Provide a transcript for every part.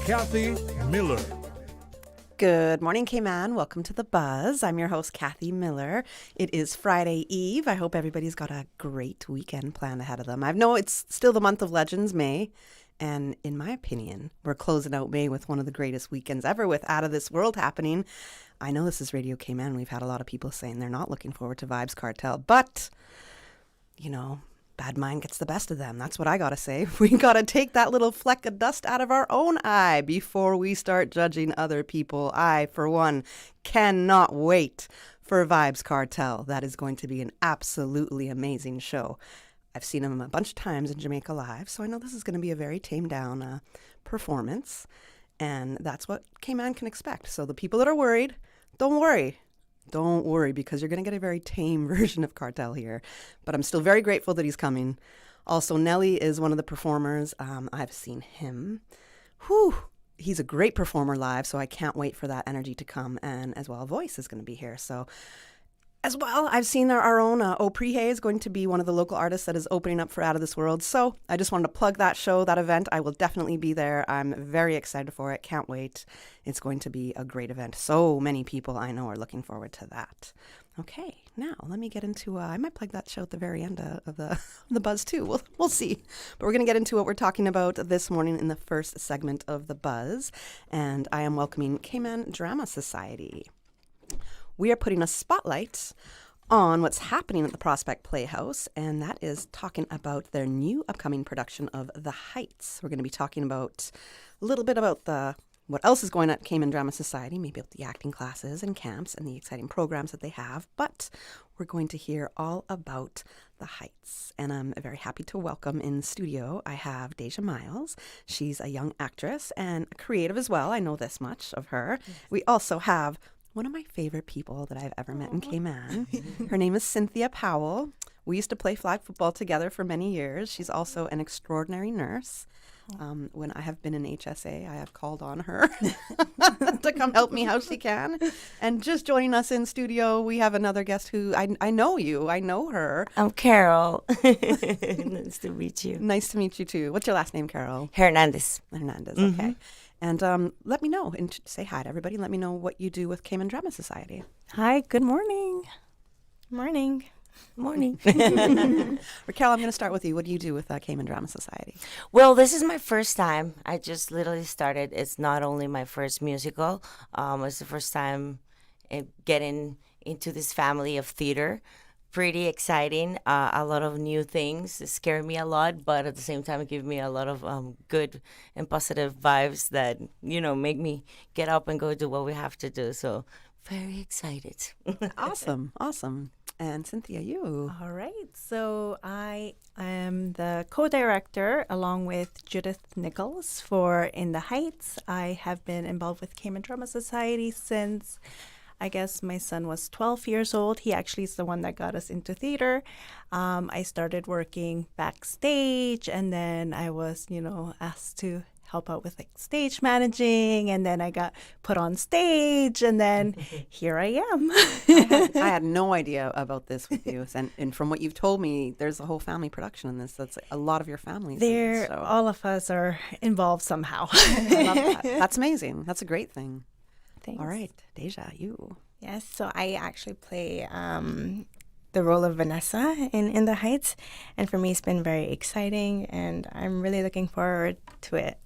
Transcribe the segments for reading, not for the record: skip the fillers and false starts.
Kathy Miller. Good morning, Cayman. Welcome to The Buzz. I'm your host, Kathy Miller. It is Friday Eve. I hope everybody's got a great weekend planned ahead of them. I know it's still the month of Legends, May, and in my opinion, we're closing out May with one of the greatest weekends ever with Out of This World happening. I know this is Radio Cayman. We've had a lot of people saying they're not looking forward to Vibes Cartel, but, you know, bad mind gets the best of them. That's what I gotta say. We gotta take that little fleck of dust out of our own eye before we start judging other people. I, for one, cannot wait for Vibes Cartel. That is going to be an absolutely amazing show. I've seen them a bunch of times in Jamaica Live, so I know this is going to be a very tamed down performance, and that's what Cayman can expect. So the people that are worried, don't worry. Don't worry, because you're going to get a very tame version of Cartel here. But I'm still very grateful that he's coming. Also, Nelly is one of the performers. I've seen him. Whew. He's a great performer live, so I can't wait for that energy to come. And as well, Voice is going to be here. So as well, I've seen our own Oprihe is going to be one of the local artists that is opening up for Out of This World. So I just wanted to plug that show, that event. I will definitely be there. I'm very excited for it. Can't wait. It's going to be a great event. So many people I know are looking forward to that. Okay, now let me get into, I might plug that show at the very end of the Buzz too. We'll see. But we're going to get into what we're talking about this morning in the first segment of the Buzz. And I am welcoming Cayman Drama Society. We are putting a spotlight on what's happening at the Prospect Playhouse, and that is talking about their new upcoming production of The Heights. We're going to be talking about a little bit about what else is going on at Cayman Drama Society, maybe about the acting classes and camps and the exciting programs that they have, but we're going to hear all about The Heights. And I'm very happy to welcome in studio, I have Deja Miles. She's a young actress and a creative as well. I know this much of her. Yes. We also have one of my favorite people that I've ever met in Cayman. Her name is Cynthia Powell. We used to play flag football together for many years. She's also an extraordinary nurse. When I have been in HSA, I have called on her to come help me how she can. And just joining us in studio, we have another guest who I know you. I know her. I'm Carol. Nice to meet you. Nice to meet you too. What's your last name, Carol? Hernandez. Hernandez, okay. And let me know and say hi to everybody. Let me know what you do with Cayman Drama Society. Hi, good morning. Morning. Morning. Raquel, I'm going to start with you. What do you do with Cayman Drama Society? Well, this is my first time. I just literally started. It's not only my first musical. It's the first time getting into this family of theater. Pretty exciting. A lot of new things. It scared me a lot, but at the same time, it gave me a lot of good and positive vibes that, make me get up and go do what we have to do. So very excited. Awesome. And Cynthia, you. All right. So I am the co-director along with Judith Nichols for In the Heights. I have been involved with Cayman Drama Society since I guess my son was 12 years old. He actually is the one that got us into theater. I started working backstage, and then I was, asked to help out with stage managing, and then I got put on stage, and then here I am. I had no idea about this with you, and from what you've told me, there's a whole family production in this. That's a lot of your family. All of us are involved somehow. I love that. That's amazing. That's a great thing. Thanks. All right, Deja, you. Yes, so I actually play the role of Vanessa in The Heights, and for me it's been very exciting, and I'm really looking forward to it.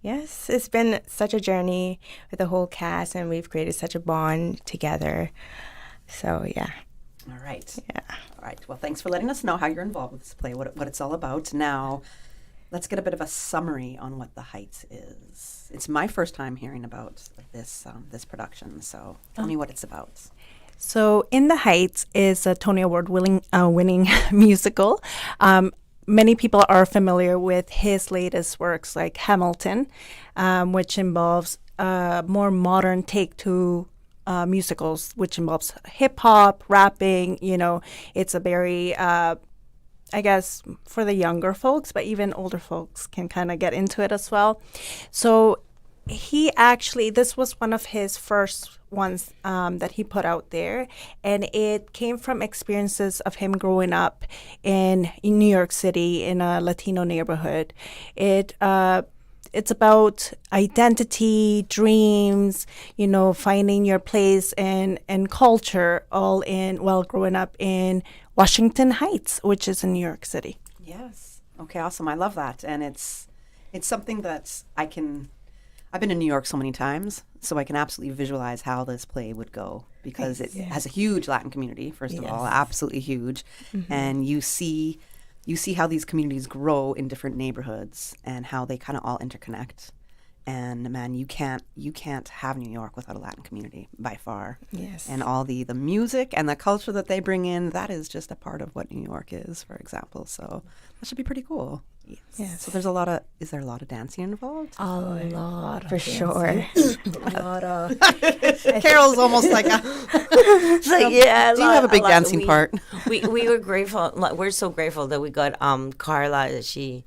Yes, it's been such a journey with the whole cast, and we've created such a bond together. So, yeah. All right. Yeah. All right. Well, thanks for letting us know how you're involved with this play, what it's all about. Now, let's get a bit of a summary on what The Heights is. It's my first time hearing about this production, so tell me what it's about. So In the Heights is a Tony Award winning musical. Many people are familiar with his latest works like Hamilton, which involves a more modern take to musicals, which involves hip-hop, rapping. It's a very I guess, for the younger folks, but even older folks can kind of get into it as well. So this was one of his first ones that he put out there, and it came from experiences of him growing up in New York City in a Latino neighborhood. It it's about identity, dreams, finding your place and culture, all in while growing up in Washington Heights, which is in New York City. Yes. Okay, awesome. I love that. And it's something that I've been to New York so many times, so I can absolutely visualize how this play would go, because it has a huge Latin community, first of all, absolutely huge. And you see how these communities grow in different neighborhoods and how they kind of all interconnect. And man, you can't have New York without a Latin community by far. Yes. And all the music and the culture that they bring in, that is just a part of what New York is, for example. So that should be pretty cool. Yes. So is there a lot of dancing involved? A lot, for sure. A lot of Carol's almost like It's like, yeah. do you have a big dancing part? We were grateful. We're so grateful that we got Carla. That she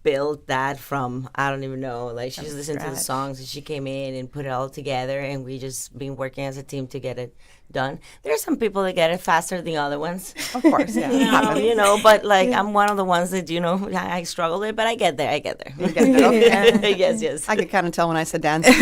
built that from, I don't even know. Like, she's listened to the songs and she came in and put it all together, and we just been working as a team to get it done. There are some people that get it faster than other ones. Of course, yeah. But like, I'm one of the ones that, I struggle with, but I get there. You get there, okay. Yes. I could kind of tell when I said dancing.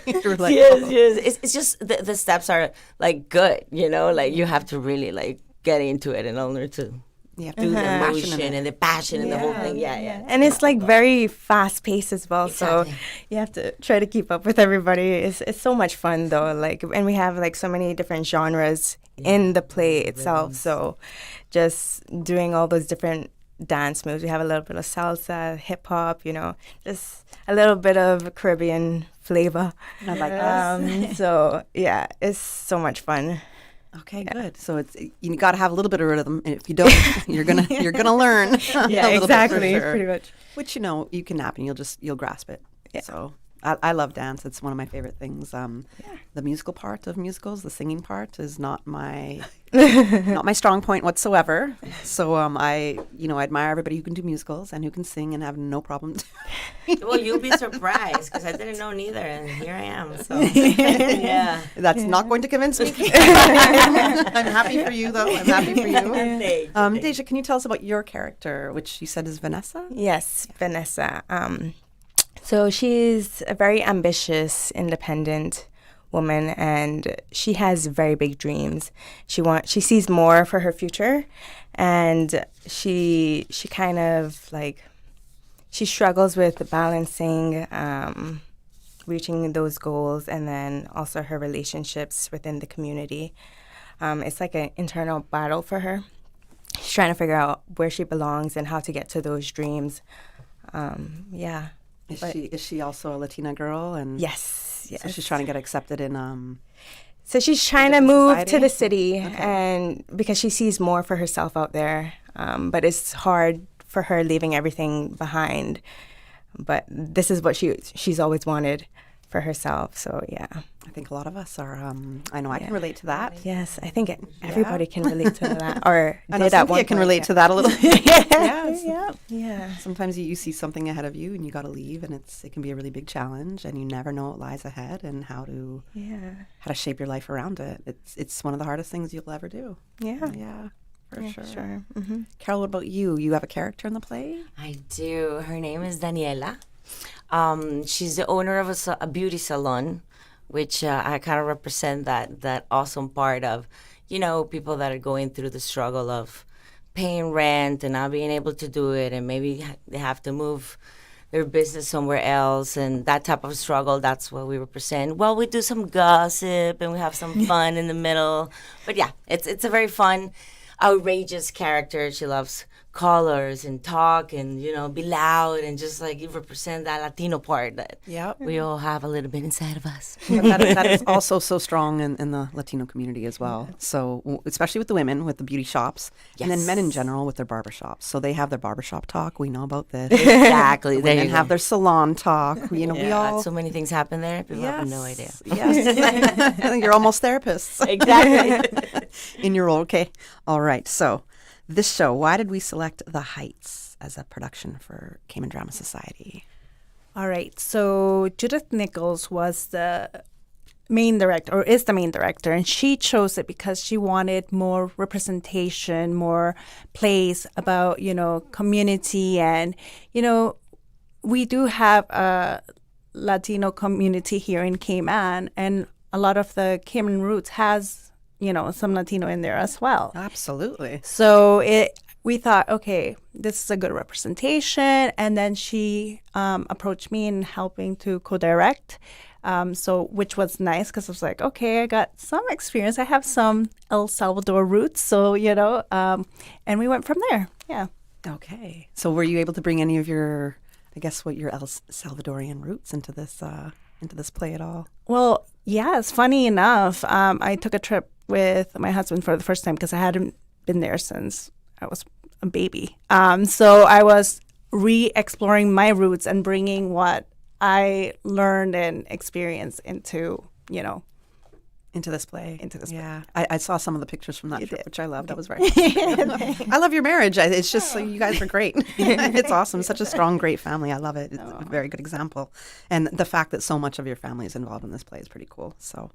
You were like, Yes. It's just the steps are like good, like you have to really like get into it in order to you have do the passion in motion it. and the passion and the whole thing. Yeah. And it's like very fast paced as well. Exactly. So you have to try to keep up with everybody. It's so much fun though. Like, and we have like so many different genres in the play itself. So just doing all those different dance moves. We have a little bit of salsa, hip hop, just a little bit of Caribbean flavor. I like that. So yeah, it's so much fun. Okay, good. So you got to have a little bit of rhythm, and if you don't, you're gonna learn. Yeah, a little bit for exactly. sure. Pretty much. Which you can nap and you'll grasp it. Yeah. So I love dance. It's one of my favorite things. The musical part of musicals, the singing part, is not my not my strong point whatsoever. So I admire everybody who can do musicals and who can sing and have no problem. Well, you'll be surprised because I didn't know neither, and here I am. So yeah, That's not going to convince me. I'm happy for you, though. I'm happy for you. Deja, can you tell us about your character, which you said is Vanessa? Yes, Vanessa. So she's a very ambitious, independent woman, and she has very big dreams. She sees more for her future, and she kind of like she struggles with balancing reaching those goals, and then also her relationships within the community. It's like an internal battle for her. She's trying to figure out where she belongs and how to get to those dreams. Yeah. Is she also a Latina girl? And Yes. so she's trying to get accepted in. So she's trying to move society? to the city, and because she sees more for herself out there, but it's hard for her leaving everything behind. But this is what she's always wanted for herself. So yeah. I think a lot of us are. I know I can relate to that. Yes, I think everybody can relate to that, or I know did at one Cynthia can point, relate yeah. to that a little. Yes. Yeah. Sometimes you see something ahead of you and you got to leave, and it can be a really big challenge, and you never know what lies ahead and how to shape your life around it. It's one of the hardest things you'll ever do. Yeah. For sure. Sure. Mm-hmm. Carol, what about you? You have a character in the play? I do. Her name is Daniela. She's the owner of a beauty salon, which I kind of represent that awesome part of, people that are going through the struggle of paying rent and not being able to do it, and maybe they have to move their business somewhere else, and that type of struggle. That's what we represent. Well, we do some gossip and we have some fun in the middle, but yeah, it's a very fun, outrageous character. She loves colors and talk and be loud and just like you represent that Latino part that we all have a little bit inside of us. But that is also so strong in the Latino community as well. So especially with the women with the beauty shops, and then men in general with their barbershops. So they have their barbershop talk. We know about this. Exactly. The women have their salon talk. We all so many things happen there. People have no idea. Yes. I think you're almost therapists. Exactly. In your role. Okay. All right. So this show, why did we select The Heights as a production for Cayman Drama Society? All right. So Judith Nichols was the main director, or is the main director, and she chose it because she wanted more representation, more plays about, community and, we do have a Latino community here in Cayman, and a lot of the Cayman roots has, some Latino in there as well. Absolutely. So we thought, okay, this is a good representation. And then she approached me in helping to co-direct, which was nice because I was like, okay, I got some experience. I have some El Salvador roots. So, and we went from there. Yeah. Okay. So were you able to bring any of your El Salvadorian roots into this play at all? Well, yes. Funny enough, I took a trip with my husband for the first time because I hadn't been there since I was a baby. So I was re-exploring my roots and bringing what I learned and experienced into this play. play. Yeah. I saw some of the pictures from that trip, which I loved. That was very I love your marriage. It's just you guys are great. It's awesome. Such a strong, great family. I love it. It's a very good example. And the fact that so much of your family is involved in this play is pretty cool. So,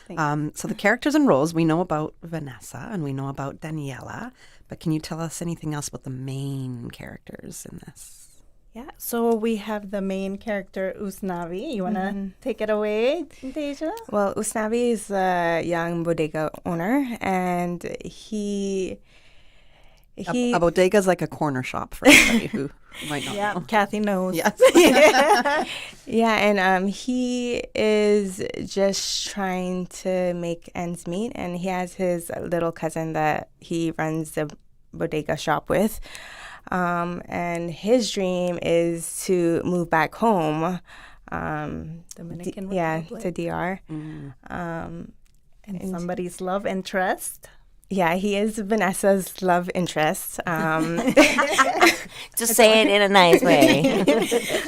so the characters and roles, we know about Vanessa and we know about Daniela, but can you tell us anything else about the main characters in this? Yeah, so we have the main character, Usnavi. You want to take it away, Deja? Well, Usnavi is a young bodega owner, and he a bodega is like a corner shop for anybody who might not know. Kathy knows. Yes. Yeah, and he is just trying to make ends meet, and he has his little cousin that he runs the bodega shop with. And his dream is to move back home, Dominican Republic. To DR. And somebody's love interest. Yeah, he is Vanessa's love interest. Just say it in a nice way.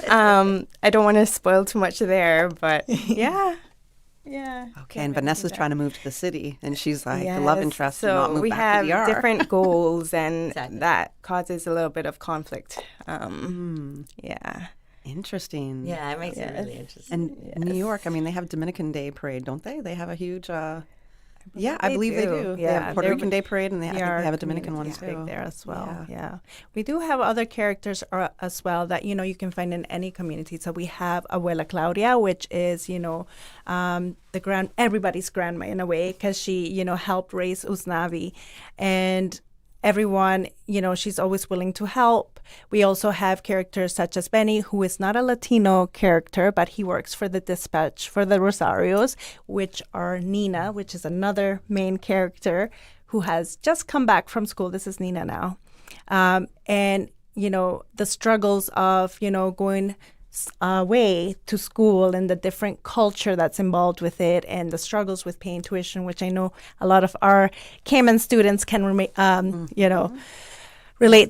I don't want to spoil too much there, but yeah. Yeah. Okay, and Vanessa's trying to move to the city, and she's like, yes, the love interest so will not move we back to DR. have different goals, and Exactly. that causes a little bit of conflict. Yeah. Interesting. Yeah, it makes it really interesting. And New York, I mean, they have Dominican Day Parade, don't they? They have a huge... I believe they do. They Yeah, have Puerto Rican Day Parade, and I think they have a Dominican one community is too. big there as well. Yeah. Yeah. We do have other characters as well that, you can find in any community. So we have Abuela Claudia, which is, everybody's grandma in a way, because she, helped raise Usnavi. And everyone, she's always willing to help. We also have characters such as Benny, who is not a Latino character, but he works for the dispatch for the Rosarios, which are Nina, which is another main character who has just come back from school. This is Nina now. And, the struggles of, going way to school and the different culture that's involved with it, and the struggles with paying tuition, which I know a lot of our Cayman students can relate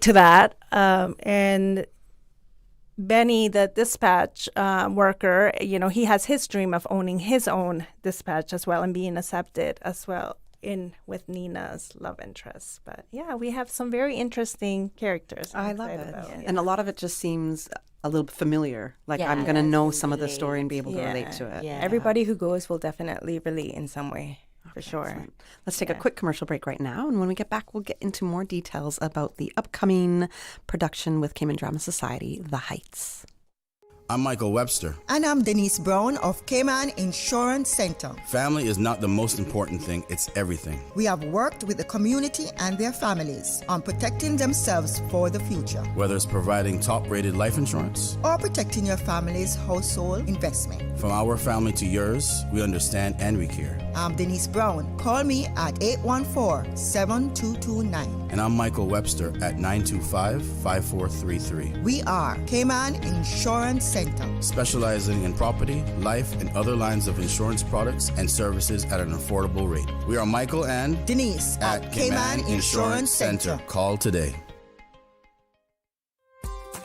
to that. And Benny, the dispatch worker, he has his dream of owning his own dispatch as well and being accepted as well with Nina's love interest. But yeah, we have some very interesting characters. I love it. And a lot of it just seems a little familiar. Like I'm going to know some of the story and be able to relate to it. Yeah. Everybody who goes will definitely relate in some way, for sure. Excellent. Let's take a quick commercial break right now. And when we get back, we'll get into more details about the upcoming production with Cayman Drama Society, The Heights. I'm Michael Webster. And I'm Denise Brown of Cayman Insurance Center. Family is not the most important thing, it's everything. We have worked with the community and their families on protecting themselves for the future, Whether it's providing top-rated life insurance, or protecting your family's household investment. from our family to yours, we understand and we care. I'm Denise Brown. Call me at 814-7229. And I'm Michael Webster at 925-5433. We are Cayman Insurance Center. Specializing in property, life, and other lines of insurance products and services at an affordable rate. We are Michael and Denise at Cayman Insurance Center. Call today.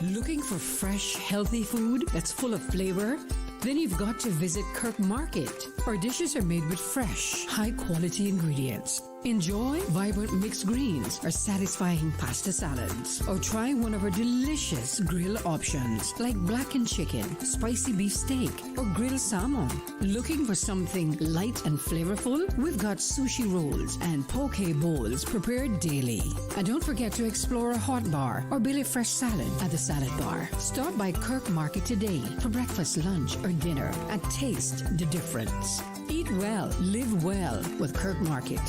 Looking for fresh, healthy food that's full of flavor? Then you've got to visit Kirk Market. Our dishes are made with fresh, high-quality ingredients. Enjoy vibrant mixed greens or satisfying pasta salads. Or try one of our delicious grill options like blackened chicken, spicy beef steak, or grilled salmon. Looking for something light and flavorful? We've got sushi rolls and poke bowls prepared daily. And don't forget to explore a hot bar or Billy Fresh salad at the salad bar. Stop by Kirk Market today for breakfast, lunch, or dinner and taste the difference. Eat well, live well with Kirk Market.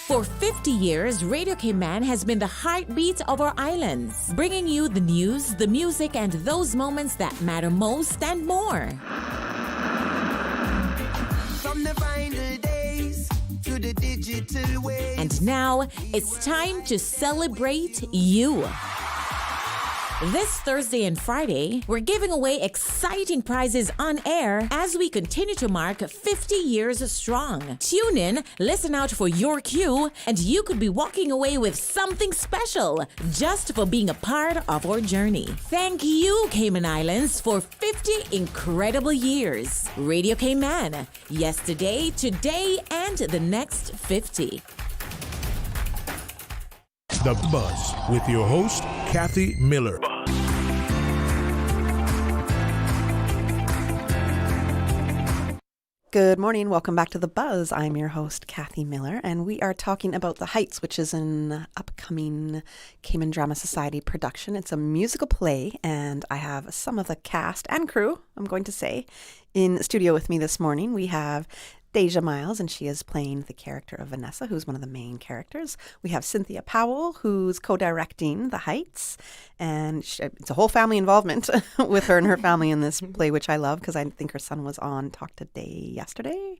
For 50 years, Radio Cayman has been the heartbeat of our islands, bringing you the news, the music, and those moments that matter most and more. From the vinyl days to the digital ways. And now, it's time to celebrate you. This Thursday and Friday, we're giving away exciting prizes on air as we continue to mark 50 years strong. Tune in, listen out for your cue, and you could be walking away with something special just for being a part of our journey. Thank you, Cayman Islands, for 50 incredible years. Radio Cayman, yesterday, today, and the next 50. The Buzz with your host, Kathy Miller. Good morning. Welcome back to The Buzz. I'm your host, Kathy Miller, and we are talking about The Heights, which is an upcoming Cayman Drama Society production. It's a musical play, and I have some of the cast and crew, I'm going to say, in studio with me this morning. We have Deja Miles, and she is playing the character of Vanessa, who's one of the main characters. We have Cynthia Powell, who's co-directing The Heights, and it's a whole family involvement with her and her family in this play, which I love because I think her son was on Talk Today yesterday.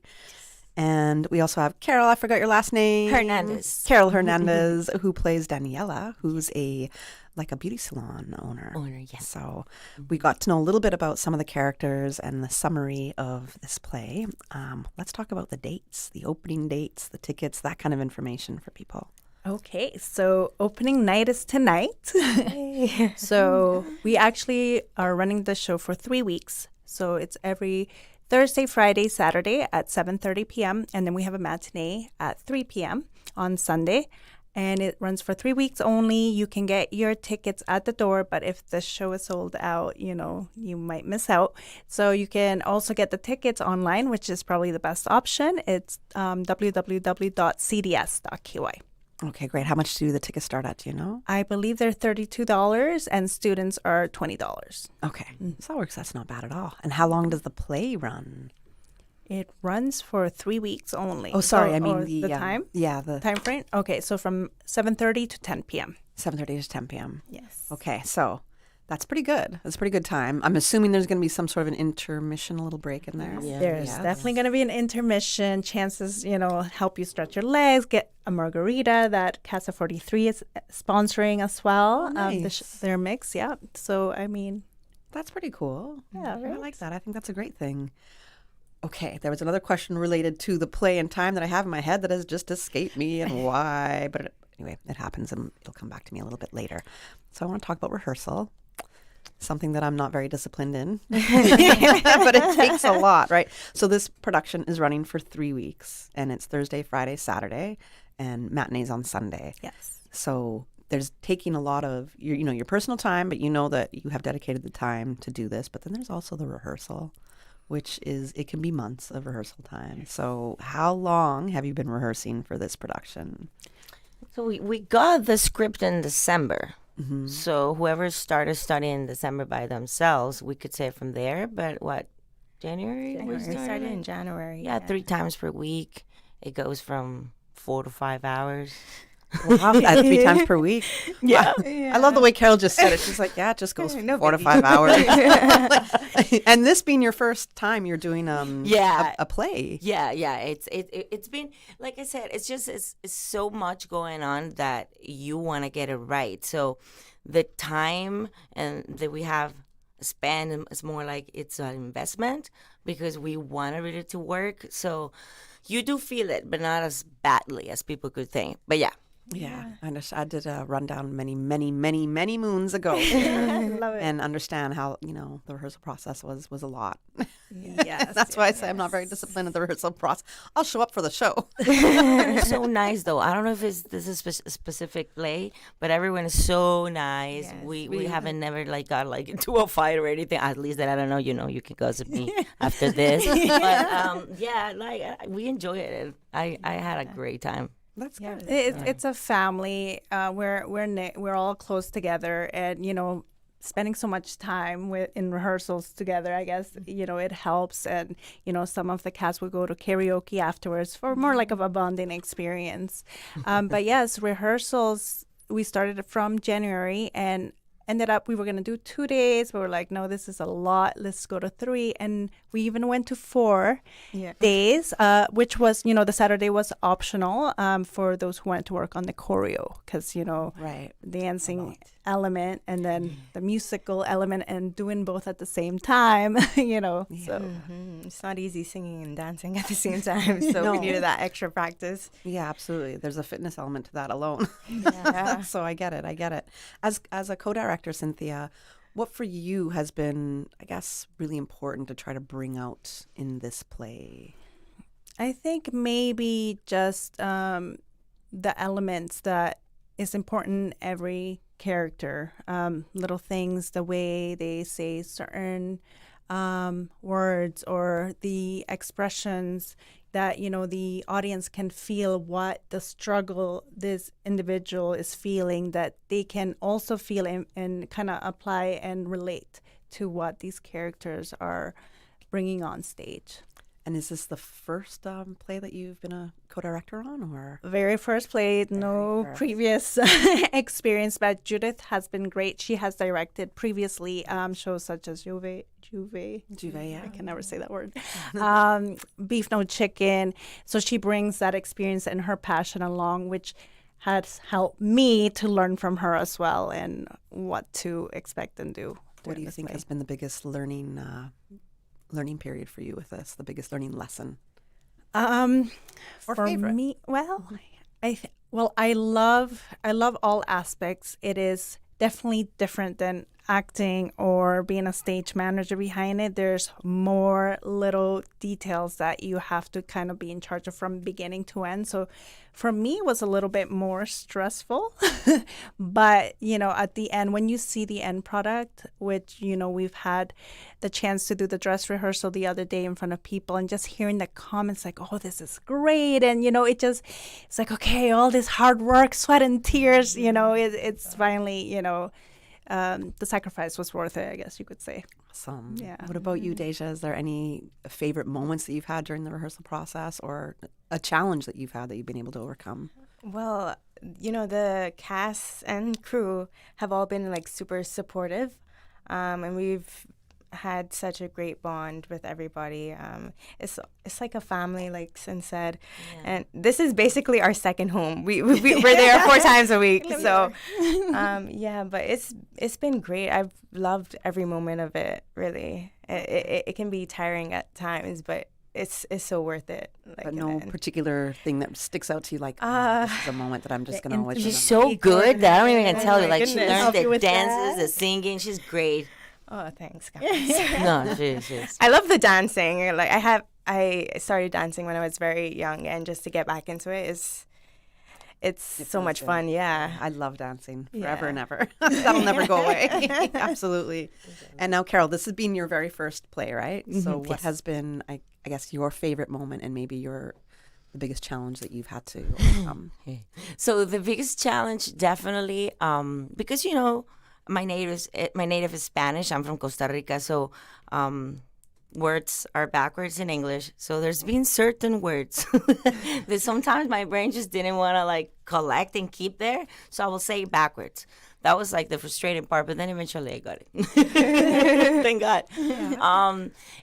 And we also have Carol, I forgot your last name. Hernandez. Carol Hernandez, who plays Daniela, who's a beauty salon owner. Yes. So we got to know a little bit about some of the characters and the summary of this play. Let's talk about the dates, the opening dates, the tickets, that kind of information for people. Okay, so opening night is tonight. So we actually are running the show for 3 weeks. So it's every Thursday, Friday, Saturday at 7:30 p.m. And then we have a matinee at 3 p.m. on Sunday. And it runs for 3 weeks only. You can get your tickets at the door, but if the show is sold out, you might miss out. So you can also get the tickets online, which is probably the best option. It's www.cds.ky. Okay, great. How much do the tickets start at, do you know? I believe they're $32 and students are $20. Okay, so that works. That's not bad at all. And how long does the play run? It runs for 3 weeks only. Oh, sorry. I mean the time? Yeah, the time frame? Okay, so from 7:30 to 10 p.m. 7:30 to 10 p.m. Yes. Okay, so that's pretty good. That's a pretty good time. I'm assuming there's going to be some sort of an intermission, a little break in there. Yeah. There's definitely going to be an intermission. Chances, help you stretch your legs, get a margarita that Casa 43 is sponsoring as well. Oh, nice. Their mix, yeah. So, I mean. That's pretty cool. Yeah, right? I like that. I think that's a great thing. Okay, there was another question related to the play and time that I have in my head that has just escaped me and why. But anyway, it happens and it'll come back to me a little bit later. So I want to talk about rehearsal, something that I'm not very disciplined in, but it takes a lot, right? So this production is running for 3 weeks, and it's Thursday, Friday, Saturday, and matinees on Sunday. Yes. So there's taking a lot of your personal time, but you know that you have dedicated the time to do this. But then there's also the rehearsal, which it can be months of rehearsal time. So how long have you been rehearsing for this production? So we got the script in December. Mm-hmm. So whoever started studying in December by themselves, we could say from there. But January? We started in January. Yeah, 3 times per week. It goes from 4 to 5 hours. Wow, 3 times per week. Yeah. Wow. I love the way Carol just said it. She's like, yeah, it just goes 4 to 5 hours. And this being your first time you're doing a play. Yeah. It's been, like I said, it's so much going on that you want to get it right. So the time and that we have spent is more like it's an investment because we want it to work. So you do feel it, but not as badly as people could think. But yeah. Yeah, I did a rundown many moons ago. Love it. And understand how, the rehearsal process was a lot. Yes, That's why I say I'm not very disciplined at the rehearsal process. I'll show up for the show. It's so nice, though. I don't know if this is a specific play, but everyone is so nice. Yes, we haven't never got into a fight or anything. At least that I don't know. You can gossip me after this. But we enjoy it. I had a great time. That's good. It's a family. We're all close together, and spending so much time in rehearsals together, I guess it helps. And some of the cast would go to karaoke afterwards for more like of a bonding experience. But yes, rehearsals, we started from January and ended up we were going to do 2 days, but we're like, no, this is a lot, let's go to 3. And we even went to 4 days, which was the Saturday was optional for those who wanted to work on the choreo, because Right. dancing element and then the musical element, and doing both at the same time. So It's not easy singing and dancing at the same time, so we needed that extra practice. Yeah, absolutely. There's a fitness element to that alone. Yeah. So I get it. As a co-director, Cynthia, what for you has been, I guess, really important to try to bring out in this play? I think maybe just the elements that is important in every character, little things, the way they say certain words or the expressions that the audience can feel what the struggle this individual is feeling, that they can also feel and kind of apply and relate to what these characters are bringing on stage. And is this the first play that you've been a co-director on, or? Very first play, no previous experience, but Judith has been great. She has directed previously shows such as Juve, yeah. I can never say that word. Beef No Chicken. So she brings that experience and her passion along, which has helped me to learn from her as well and what to expect and do. What do you think has been the biggest learning period for you with this? The biggest learning lesson? Or For favorite? me, I love all aspects. It is definitely different than acting or being a stage manager behind it. There's more little details that you have to kind of be in charge of from beginning to end. So for me, it was a little bit more stressful. But, at the end, when you see the end product, which, we've had the chance to do the dress rehearsal the other day in front of people, and just hearing the comments like, oh, this is great. And, it's like, okay, all this hard work, sweat and tears, it's finally, the sacrifice was worth it, I guess you could say. Awesome. Yeah. What about you, Deja? Is there any favorite moments that you've had during the rehearsal process, or a challenge that you've had that you've been able to overcome? Well, the cast and crew have all been super supportive, and we've had such a great bond with everybody. It's like a family, like Sin said, and this is basically our second home. We're there 4 times a week, so but it's been great. I've loved every moment of it. Really, it can be tiring at times, but it's so worth it. But no particular thing that sticks out to you, like, this is a moment that I'm just going to always She's so good that I don't even can tell you. Like, she learned the with dances, that. the singing. She's great. Oh, thanks, guys. No, she's. I love the dancing. I started dancing when I was very young, and just to get back into it it's so much fun. Yeah, I love dancing forever and ever. That'll never go away. Absolutely. And now, Carol, this has been your very first play, right? So what has been, I guess, your favorite moment, and maybe the biggest challenge that you've had to overcome? So the biggest challenge, definitely, because my native is Spanish. I'm from Costa Rica, so words are backwards in English. So there's been certain words that sometimes my brain just didn't want to collect and keep there. So I will say it backwards. That was the frustrating part, but then eventually I got it. Thank God.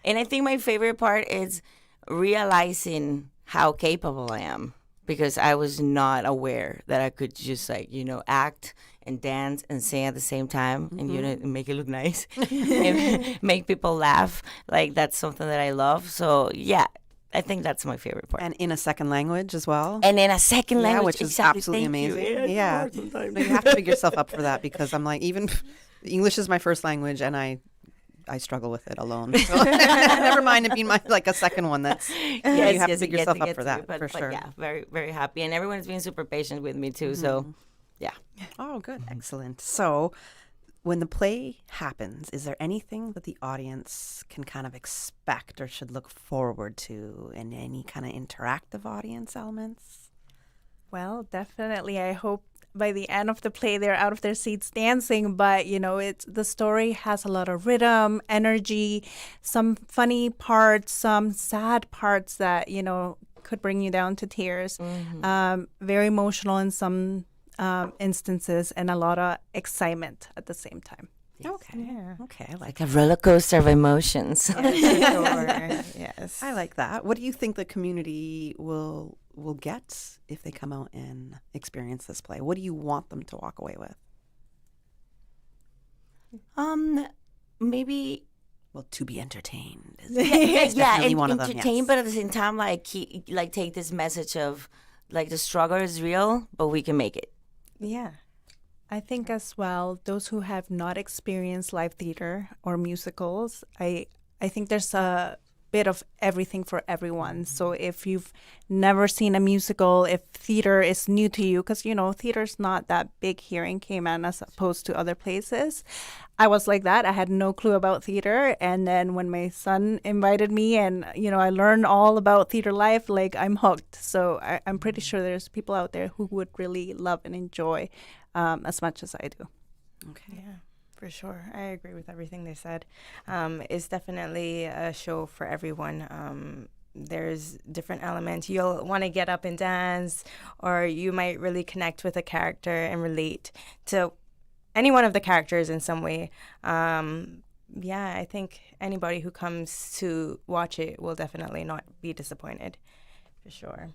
And I think my favorite part is realizing how capable I am, because I was not aware that I could just act and dance and sing at the same time, and make it look nice, and make people laugh. That's something that I love. So yeah, I think that's my favorite part. And in a second language as well. And in a second language, which is exactly. absolutely Thank you. amazing. Yeah, No, you have to pick yourself up for that, because I'm like, even English is my first language, and I struggle with it alone. So never mind it being a second one. That's you have to pick yourself up for that, for sure. But yeah, very, very happy. And everyone's been super patient with me too. So, yeah. Oh, good. Excellent. So when the play happens, is there anything that the audience can kind of expect or should look forward to, in any kind of interactive audience elements? Well, definitely. I hope by the end of the play they're out of their seats dancing, but it's the story has a lot of rhythm, energy, some funny parts, some sad parts that could bring you down to tears. Very emotional in some instances, and a lot of excitement at the same time. Okay. Yeah. Okay. I Like a roller coaster of emotions. Yes. I like that. What do you think the community will get if they come out and experience this play? What do you want them to walk away with? Maybe. Well, to be entertained. Yeah, definitely one of them, entertain, yes. but at the same time, take this message of the struggle is real, but we can make it. Yeah. I think as well, those who have not experienced live theater or musicals, I think there's a bit of everything for everyone. So if you've never seen a musical, if theater is new to you, because theater's not that big here in Cayman as opposed to other places. I was like that. I had no clue about theater, and then when my son invited me, and I learned all about theater life, I'm hooked. So I'm pretty sure there's people out there who would really love and enjoy as much as I do. Okay. Yeah, for sure. I agree with everything they said. It's definitely a show for everyone. There's different elements. You'll want to get up and dance, or you might really connect with a character and relate to any one of the characters in some way. I think anybody who comes to watch it will definitely not be disappointed, for sure.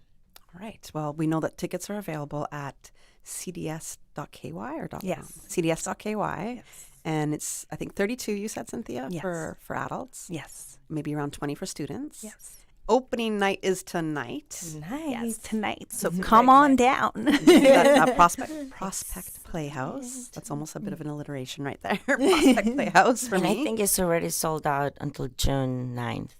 All right. Well, we know that tickets are available at cds.ky or Yes. cds.ky. Yes. And it's, I think, 32, you said, Cynthia, Yes. for adults. Yes. Maybe around 20 for students. Yes. Opening night is tonight. Nice. Yes, tonight. So come on down. That's Prospect Playhouse. That's almost a bit of an alliteration right there. Prospect Playhouse for And me. I think it's already sold out until June 9th.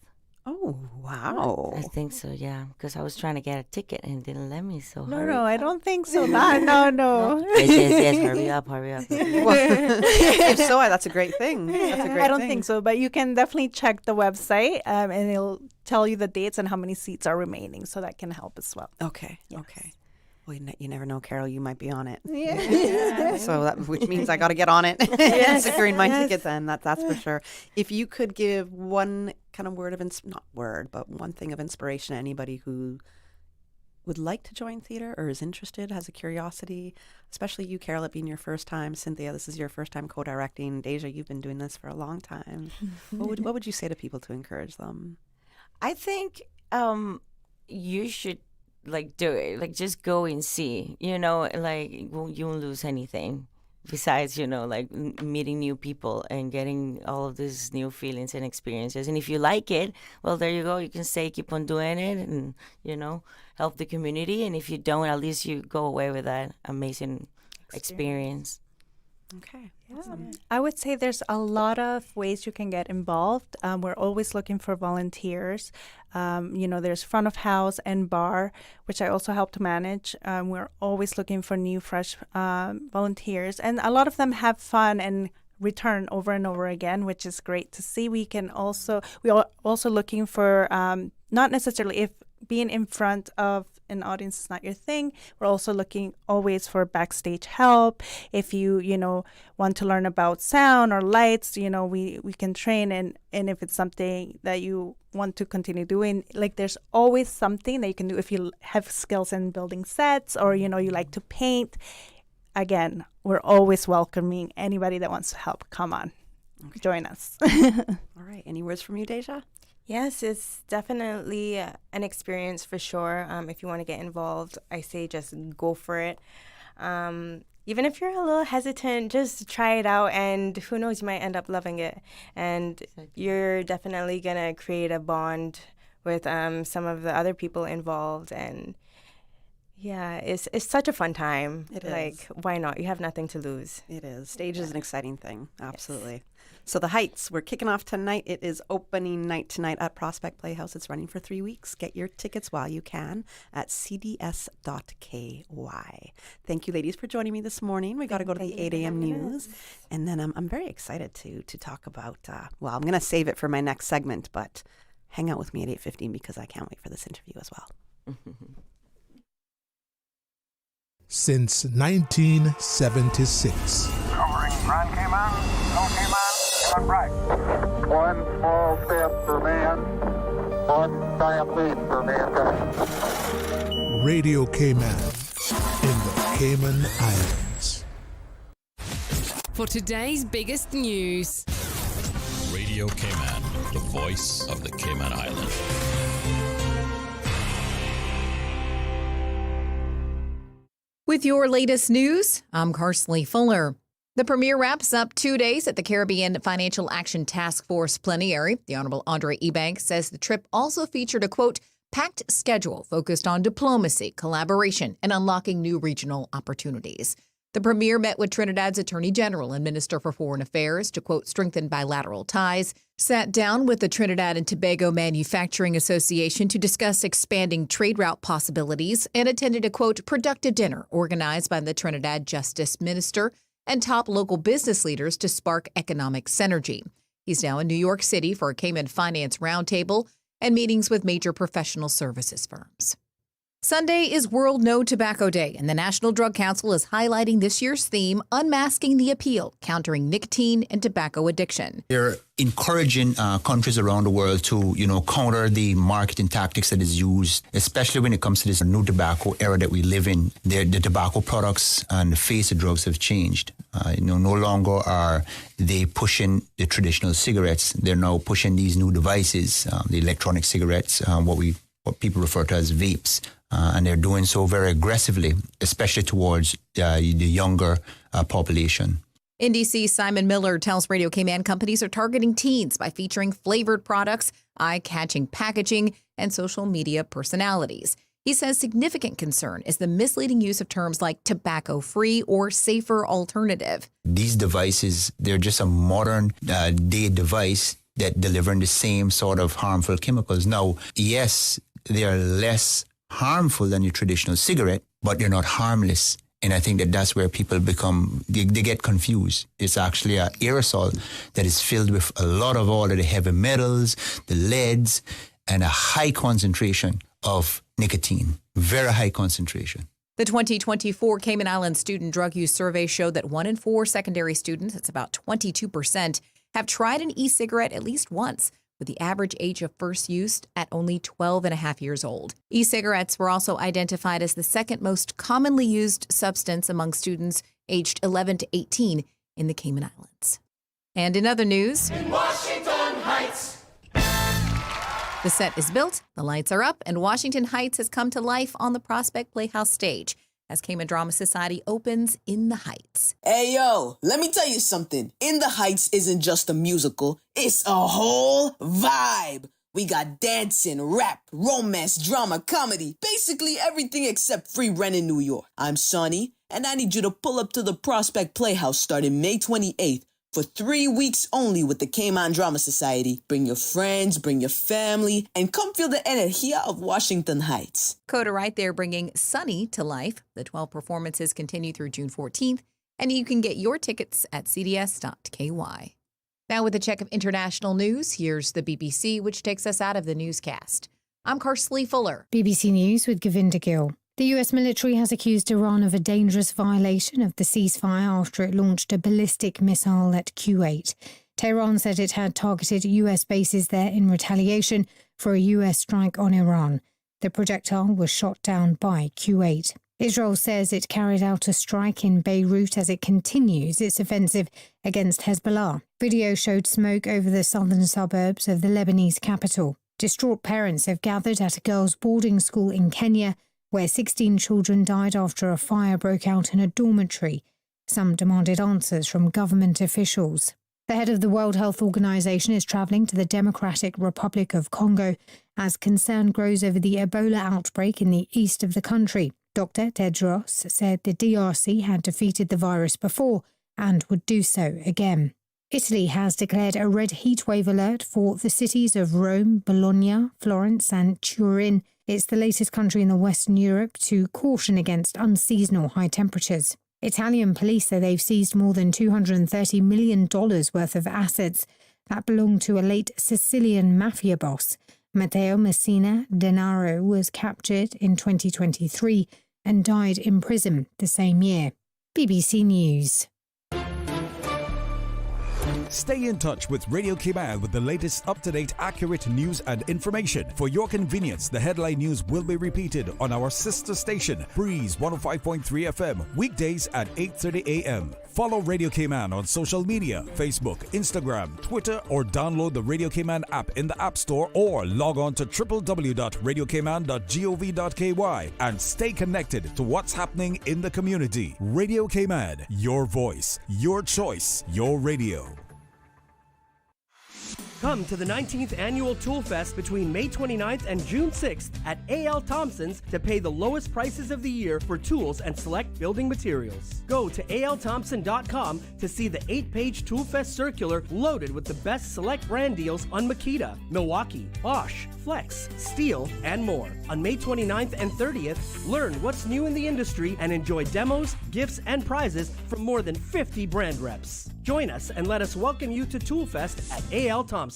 Oh, wow. I think so, yeah. Because I was trying to get a ticket and it didn't let me, so No, hurry. I don't think so. No. Yes, hurry up. Well, if so, that's a great thing. That's a great I don't thing. think so, but you can definitely check the website, and it'll tell you the dates and how many seats are remaining, so that can help as well. Okay. Yes. Okay. Well, you never know, Carol. You might be on it. Yeah. So which means I got to get on it. Securing my ticket then. That's for sure. If you could give one kind of word of one thing of inspiration to anybody who would like to join theater or is interested, has a curiosity, especially you, Carol, it being your first time. Cynthia, this is your first time co-directing. Deja, you've been doing this for a long time. What would you say to people to encourage them? I think you should do it. Just go and see. You won't lose anything besides meeting new people and getting all of these new feelings and experiences. And if you like it, well, there you go. You can keep on doing it, and help the community. And if you don't, at least you go away with that amazing experience. Okay. Awesome. I would say there's a lot of ways you can get involved. We're always looking for volunteers. There's front of house and bar, which I also help to manage. We're always looking for new, fresh volunteers. And a lot of them have fun and return over and over again, which is great to see. We are also looking for, not necessarily if being in front of an audience is not your thing. We're also looking always for backstage help. If you want to learn about sound or lights, we can train, and if it's something that you want to continue doing, there's always something that you can do. If you have skills in building sets, or you like to paint, again, we're always welcoming anybody that wants to help. Come on, join us. All right. Any words from you, Deja? Yes, it's definitely an experience for sure. If you want to get involved, I say just go for it. Even if you're a little hesitant, just try it out, and who knows, you might end up loving it. And you're definitely going to create a bond with some of the other people involved. And yeah, it's such a fun time. It like, is. Why not? You have nothing to lose. It is. Stage is an exciting thing. Absolutely. So the Heights, we're kicking off tonight. It is opening night tonight at Prospect Playhouse. It's running for 3 weeks. Get your tickets while you can at cds.ky. Thank you, ladies, for joining me this morning. We got to go to the 8 a.m. news. And then I'm very excited to talk about, well, I'm going to save it for my next segment, but hang out with me at 8:15 because I can't wait for this interview as well. Since 1976. Covering Grand Cayman, no Cayman, Cayman right. One small step for man, one giant leap for mankind. Radio Cayman in the Cayman Islands. For today's biggest news. Radio Cayman, the voice of the Cayman Islands. With your latest news, I'm Carsley Fuller. The premiere wraps up 2 days at the Caribbean Financial Action Task Force plenary. The Honorable Andre Ebanks says the trip also featured a, quote, packed schedule focused on diplomacy, collaboration, and unlocking new regional opportunities. The premier met with Trinidad's Attorney General and Minister for Foreign Affairs to, quote, strengthen bilateral ties, sat down with the Trinidad and Tobago Manufacturing Association to discuss expanding trade route possibilities, and attended a, quote, productive dinner organized by the Trinidad Justice Minister and top local business leaders to spark economic synergy. He's now in New York City for a Cayman Finance Roundtable and meetings with major professional services firms. Sunday is World No Tobacco Day, and the National Drug Council is highlighting this year's theme, Unmasking the Appeal, Countering Nicotine and Tobacco Addiction. They're encouraging countries around the world to, counter the marketing tactics that is used, especially when it comes to this new tobacco era that we live in. The tobacco products and the face of drugs have changed. No longer are they pushing the traditional cigarettes. They're now pushing these new devices, the electronic cigarettes, what people refer to as vapes. And they're doing so very aggressively, especially towards the younger population. NDC's Simon Miller tells Radio Cayman companies are targeting teens by featuring flavored products, eye-catching packaging, and social media personalities. He says significant concern is the misleading use of terms like tobacco-free or safer alternative. These devices, they're just a modern day device that delivering the same sort of harmful chemicals. Now, yes, they are less harmful than your traditional cigarette, but they're not harmless. And I think that's where people they get confused. It's actually an aerosol that is filled with a lot of all of the heavy metals, the leads, and a high concentration of nicotine, very high concentration. The 2024 Cayman Islands Student Drug Use Survey showed that 1 in 4 secondary students, that's about 22%, have tried an e-cigarette at least once, with the average age of first use at only 12 and a half years old. E-cigarettes were also identified as the second most commonly used substance among students aged 11 to 18 in the Cayman Islands. And in other news, In Washington Heights. The set is built, the lights are up, and Washington Heights has come to life on the Prospect Playhouse stage as Cayman Drama Society opens In the Heights. Hey, yo, let me tell you something. In the Heights isn't just a musical. It's a whole vibe. We got dancing, rap, romance, drama, comedy, basically everything except free rent in New York. I'm Sonny, and I need you to pull up to the Prospect Playhouse starting May 28th for 3 weeks only with the Cayman Drama Society. Bring your friends, bring your family, and come feel the energía of Washington Heights. Coda right there bringing Sunny to life. The 12 performances continue through June 14th, and you can get your tickets at cds.ky. Now with a check of international news, here's the BBC, which takes us out of the newscast. I'm Carsley Fuller. BBC News with Govinda Gill. The US military has accused Iran of a dangerous violation of the ceasefire after it launched a ballistic missile at Kuwait. Tehran said it had targeted US bases there in retaliation for a US strike on Iran. The projectile was shot down by Kuwait. Israel says it carried out a strike in Beirut as it continues its offensive against Hezbollah. Video showed smoke over the southern suburbs of the Lebanese capital. Distraught parents have gathered at a girls' boarding school in Kenya, where 16 children died after a fire broke out in a dormitory. Some demanded answers from government officials. The head of the World Health Organization is traveling to the Democratic Republic of Congo as concern grows over the Ebola outbreak in the east of the country. Dr. Tedros said the DRC had defeated the virus before and would do so again. Italy has declared a red heatwave alert for the cities of Rome, Bologna, Florence and Turin. It's the latest country in the Western Europe to caution against unseasonal high temperatures. Italian police say they've seized more than $230 million worth of assets that belonged to a late Sicilian mafia boss. Matteo Messina Denaro was captured in 2023 and died in prison the same year. BBC News. Stay in touch with Radio Cayman with the latest up-to-date, accurate news and information. For your convenience, the headline news will be repeated on our sister station, Breeze 105.3 FM, weekdays at 8:30 a.m. Follow Radio Cayman on social media, Facebook, Instagram, Twitter, or download the Radio Cayman app in the App Store or log on to www.radiocayman.gov.ky and stay connected to what's happening in the community. Radio Cayman, your voice, your choice, your radio. Come to the 19th Annual Tool Fest between May 29th and June 6th at A.L. Thompson's to pay the lowest prices of the year for tools and select building materials. Go to althompson.com to see the 8-page Tool Fest circular loaded with the best select brand deals on Makita, Milwaukee, Bosch, Flex, Steel, and more. On May 29th and 30th, learn what's new in the industry and enjoy demos, gifts, and prizes from more than 50 brand reps. Join us and let us welcome you to Tool Fest at A.L. Thompson's.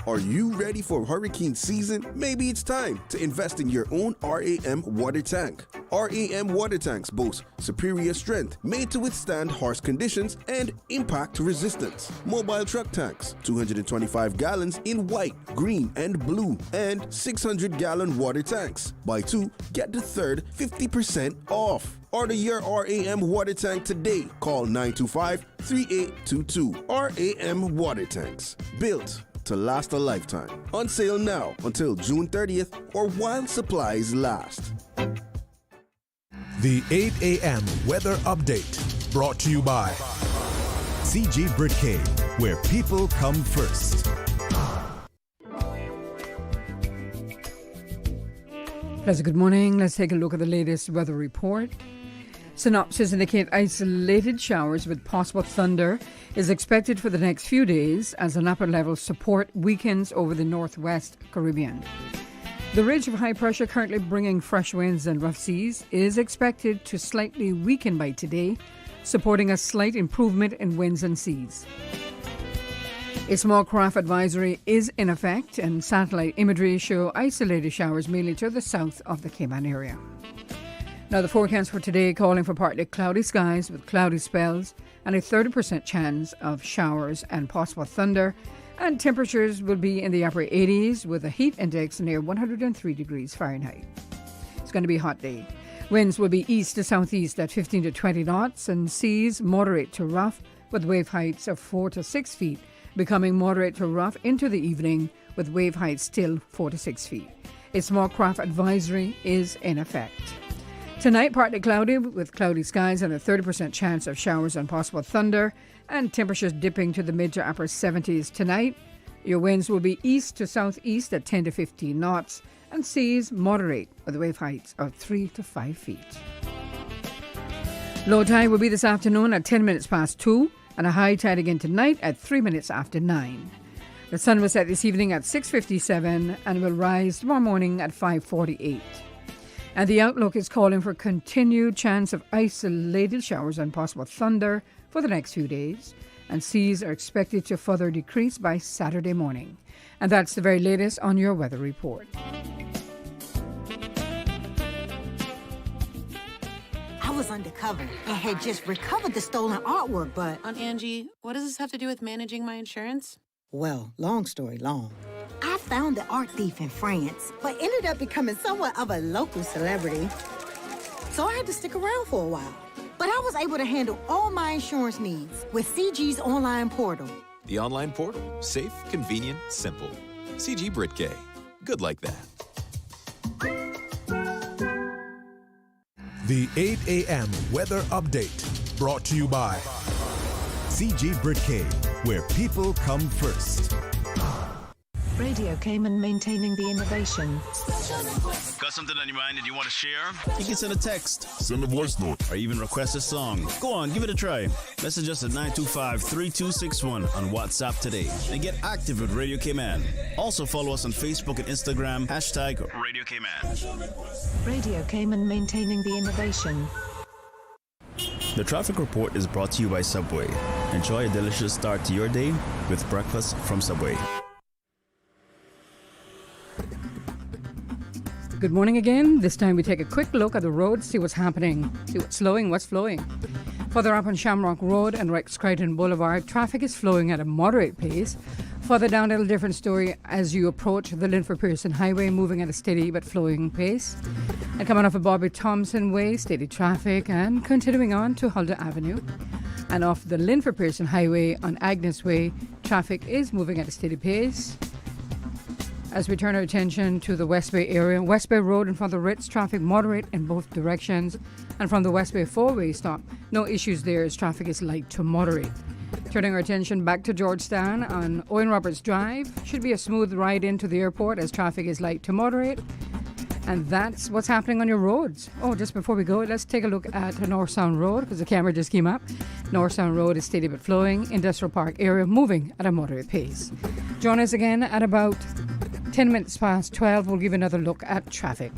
Are you ready for hurricane season? Maybe it's time to invest in your own RAM water tank. RAM water tanks boast superior strength, made to withstand harsh conditions and impact resistance. Mobile truck tanks, 225 gallons in white, green, and blue, and 600-gallon water tanks. Buy two, get the third 50% off. Order your RAM water tank today. Call 925-3822. RAM water tanks, built to last a lifetime. On sale now until June 30th or while supplies last. The 8 a.m. weather update brought to you by CG Britcay, where people come first. Pleasant good morning. Let's take a look at the latest weather report. Synopsis indicate isolated showers with possible thunder is expected for the next few days as an upper level support weakens over the northwest Caribbean. The ridge of high pressure currently bringing fresh winds and rough seas is expected to slightly weaken by today, supporting a slight improvement in winds and seas. A small craft advisory is in effect, and satellite imagery show isolated showers mainly to the south of the Cayman area. Now, the forecast for today calling for partly cloudy skies with cloudy spells and a 30% chance of showers and possible thunder, and temperatures will be in the upper 80s with a heat index near 103 degrees Fahrenheit. It's going to be a hot day. Winds will be east to southeast at 15 to 20 knots, and seas moderate to rough with wave heights of 4 to 6 feet, becoming moderate to rough into the evening with wave heights still 4 to 6 feet. A small craft advisory is in effect. Tonight, partly cloudy with cloudy skies and a 30% chance of showers and possible thunder, and temperatures dipping to the mid to upper 70s tonight. Your winds will be east to southeast at 10 to 15 knots, and seas moderate with wave heights of 3 to 5 feet. Low tide will be this afternoon at 10 minutes past 2, and a high tide again tonight at 3 minutes after 9. The sun will set this evening at 6:57 and will rise tomorrow morning at 5:48. And the outlook is calling for continued chance of isolated showers and possible thunder for the next few days, and seas are expected to further decrease by Saturday morning. And that's the very latest on your weather report. I was undercover and had just recovered the stolen artwork, but... Aunt Angie, what does this have to do with managing my insurance? Well, long story long. I found the art thief in France, but ended up becoming somewhat of a local celebrity. So I had to stick around for a while. But I was able to handle all my insurance needs with CG's online portal. The online portal. Safe, convenient, simple. CG Britcay. Good like that. The 8 a.m. weather update brought to you by CG Britcade, where people come first. Radio Cayman, maintaining the innovation. Got something on your mind that you want to share? You can send a text, send a voice note, or even request a song. Go on, give it a try. Message us at 925-3261 on WhatsApp today. And get active with Radio Cayman. Also follow us on Facebook and Instagram, #Radio Cayman. Radio Cayman, maintaining the innovation. The traffic report is brought to you by Subway. Enjoy a delicious start to your day with breakfast from Subway. Good morning again. This time we take a quick look at the roads, see what's happening, see what's slowing, what's flowing. Further up on Shamrock Road and Rex Crichton Boulevard, traffic is flowing at a moderate pace. Further down, a little different story as you approach the Linford Pearson Highway, moving at a steady but flowing pace. And coming off of Bobby Thompson Way, steady traffic, and continuing on to Huldah Avenue. And off the Linford Pearson Highway on Agnes Way, traffic is moving at a steady pace. As we turn our attention to the West Bay area, West Bay Road in front of the Ritz, traffic moderate in both directions. And from the West Bay four-way stop, no issues there as traffic is light to moderate. Turning our attention back to Georgetown on Owen Roberts Drive, should be a smooth ride into the airport as traffic is light to moderate. And that's what's happening on your roads. Oh, just before we go, let's take a look at North Sound Road because the camera just came up. North Sound Road is steady but flowing. Industrial Park area moving at a moderate pace. Join us again at about 10 minutes past 12. We'll give another look at traffic.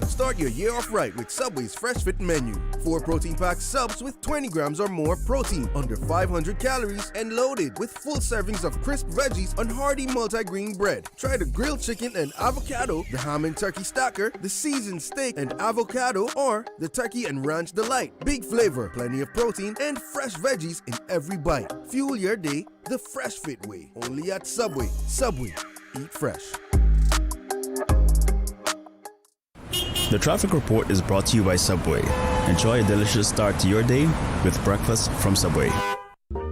Start your year off right with Subway's Fresh Fit menu. 4 protein-packed subs with 20 grams or more protein, under 500 calories, and loaded with full servings of crisp veggies on hearty multi-grain bread. Try the grilled chicken and avocado, the ham and turkey stacker, the seasoned steak and avocado, or the turkey and ranch delight. Big flavor, plenty of protein, and fresh veggies in every bite. Fuel your day the Fresh Fit way. Only at Subway. Subway. Eat fresh. The traffic report is brought to you by Subway. Enjoy a delicious start to your day with breakfast from Subway.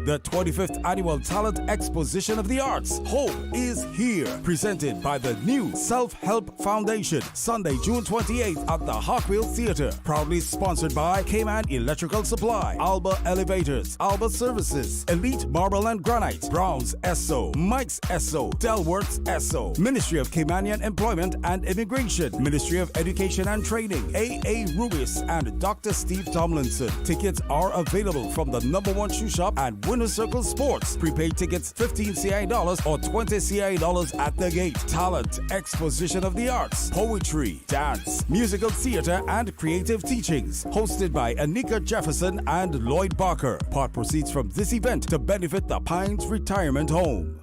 The 25th Annual Talent Exposition of the Arts, Hope, is here. Presented by the new Self-Help Foundation, Sunday, June 28th at the Hawkville Theatre. Proudly sponsored by Cayman Electrical Supply, Alba Elevators, Alba Services, Elite Marble and Granite, Browns Esso, Mike's Esso, Delworth's Esso, Ministry of Caymanian Employment and Immigration, Ministry of Education and Training, AA Rubis, and Dr. Steve Tomlinson. Tickets are available from the #1 shoe shop and Winner Circle Sports. Prepaid tickets $15 CI or $20 CI at the gate. Talent, Exposition of the Arts, Poetry, Dance, Musical Theater, and Creative Teachings. Hosted by Anika Jefferson and Lloyd Barker. Part proceeds from this event to benefit the Pines Retirement Home.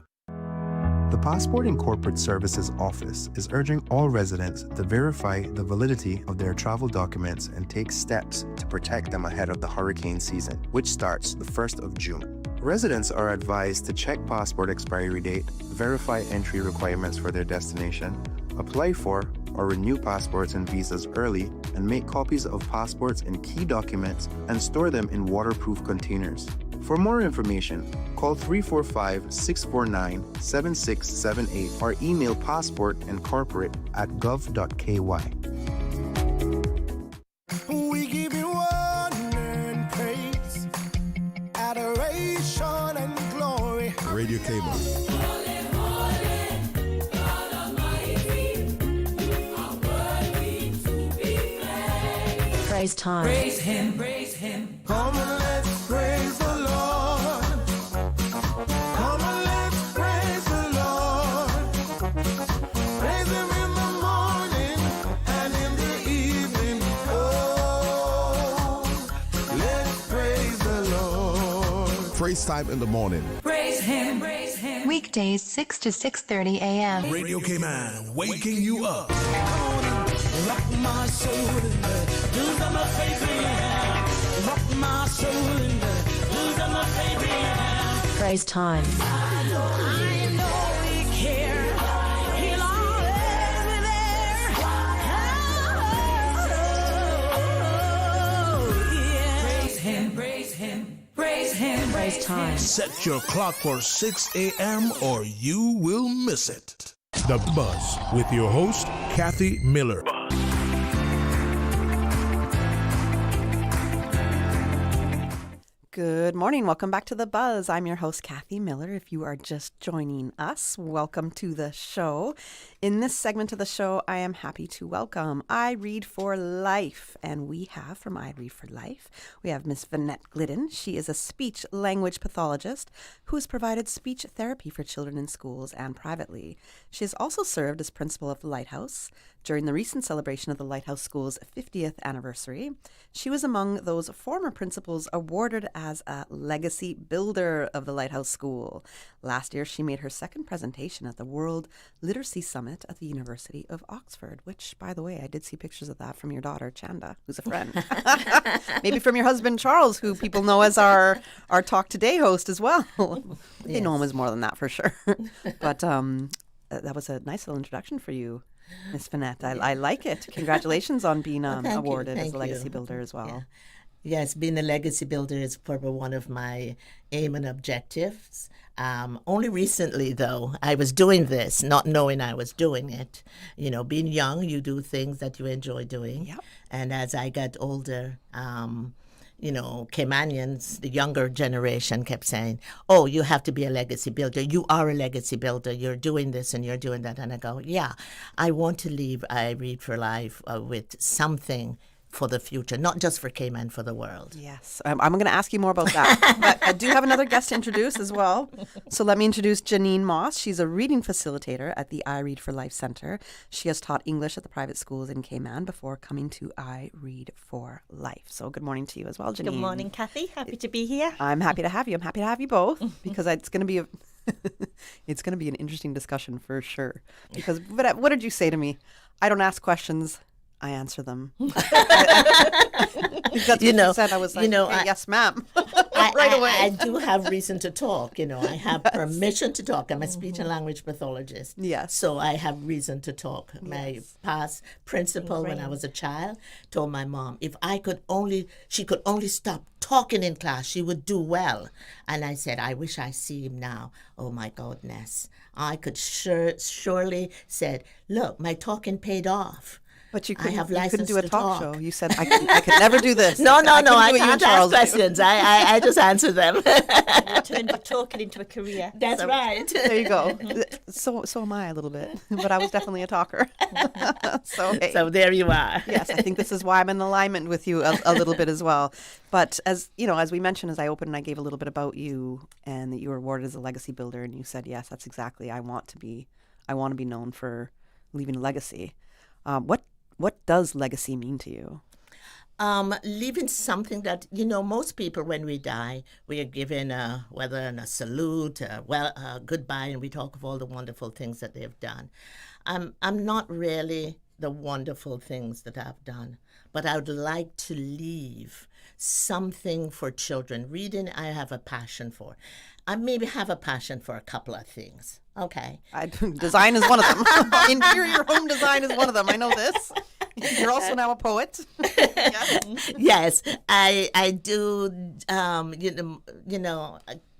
The Passport and Corporate Services Office is urging all residents to verify the validity of their travel documents and take steps to protect them ahead of the hurricane season, which starts the 1st of June. Residents are advised to check passport expiry date, verify entry requirements for their destination, apply for or renew passports and visas early, and make copies of passports and key documents and store them in waterproof containers. For more information, call 345-649-7678 or email passportandcorporate@gov.ky. We give you honor and praise, adoration and glory. Radio Cayman. Praise time. Praise him, praise him. Come and let's praise the Lord. Come and let's praise the Lord. Praise him in the morning and in the evening. Oh, let's praise the Lord. Praise time in the morning. Praise him, praise him. Weekdays 6 to 6:30 a.m. Radio Cayman, waking you up. Rock my soul in the blues of my favorite land. Rock my soul in the blues of my favorite land. Praise time. I know he cares. He'll always be there. Oh, yeah. Praise him, praise him, praise him. Praise time. Set your clock for 6 a.m. or you will miss it. The Buzz with your host, Kathy Miller. Good morning. Welcome back to The Buzz. I'm your host, Kathy Miller. If you are just joining us, welcome to the show. In this segment of the show, I am happy to welcome IRead for Life. And we have from IRead for Life, we have Miss Vinnette Glidden. She is a speech language pathologist who has provided speech therapy for children in schools and privately. She has also served as principal of the Lighthouse. During the recent celebration of the Lighthouse School's 50th anniversary, she was among those former principals awarded as a legacy builder of the Lighthouse School. Last year, she made her second presentation at the World Literacy Summit at the University of Oxford, which, by the way, I did see pictures of that from your daughter, Chanda, who's a friend. Maybe from your husband, Charles, who people know as our Talk Today host as well. They know him as more than that for sure. But that was a nice little introduction for you, Miss Vinnette. I like it. Congratulations on being awarded as a legacy builder as well. Yeah. Yes, being a legacy builder is probably one of my aim and objectives. Only recently, though, I was doing this, not knowing I was doing it. You know, being young, you do things that you enjoy doing. Yep. And as I got older, you know, Caymanians, the younger generation kept saying, oh, you have to be a legacy builder. You are a legacy builder. You're doing this and you're doing that. And I go, yeah, I want to leave IRead for Life with something for the future, not just for Cayman, for the world. Yes, I'm going to ask you more about that. But I do have another guest to introduce as well. So let me introduce Janine Moss. She's a reading facilitator at the IRead for Life Center. She has taught English at the private schools in Cayman before coming to IRead for Life. So good morning to you as well, Janine. Good morning, Kathy. Happy to be here. I'm happy to have you. I'm happy to have you both because it's going to be it's going to be an interesting discussion for sure. Because what did you say to me? I don't ask questions. I answer them. That's what you said. I was like, hey, yes, ma'am. Right away. I do have reason to talk. You know, I have permission to talk. I'm a speech and language pathologist. Yes. So I have reason to talk. My past principal, when I was a child, told my mom, if she could only stop talking in class, she would do well. And I said, I wish I see him now. Oh, my goodness. I could surely said, look, my talking paid off. But you couldn't, I have you couldn't do a talk show. You said, I could never do this. No, I can't ask questions. I just answer them. You turned your talking into a career. That's right. There you go. So am I a little bit. But I was definitely a talker. So there you are. Yes, I think this is why I'm in alignment with you a little bit as well. But as we mentioned, as I opened and I gave a little bit about you and that you were awarded as a legacy builder, and you said, yes, that's exactly, I want to be known for leaving a legacy. What does legacy mean to you? Leaving something that, most people when we die, we are given whether a salute, a goodbye, and we talk of all the wonderful things that they've done. I'm not really the wonderful things that I've done, but I would like to leave something for children. Reading, I have a passion for. I maybe have a passion for a couple of things. Okay. Design is one of them. Interior home design is one of them. I know this. You're also now a poet. Yes, I do.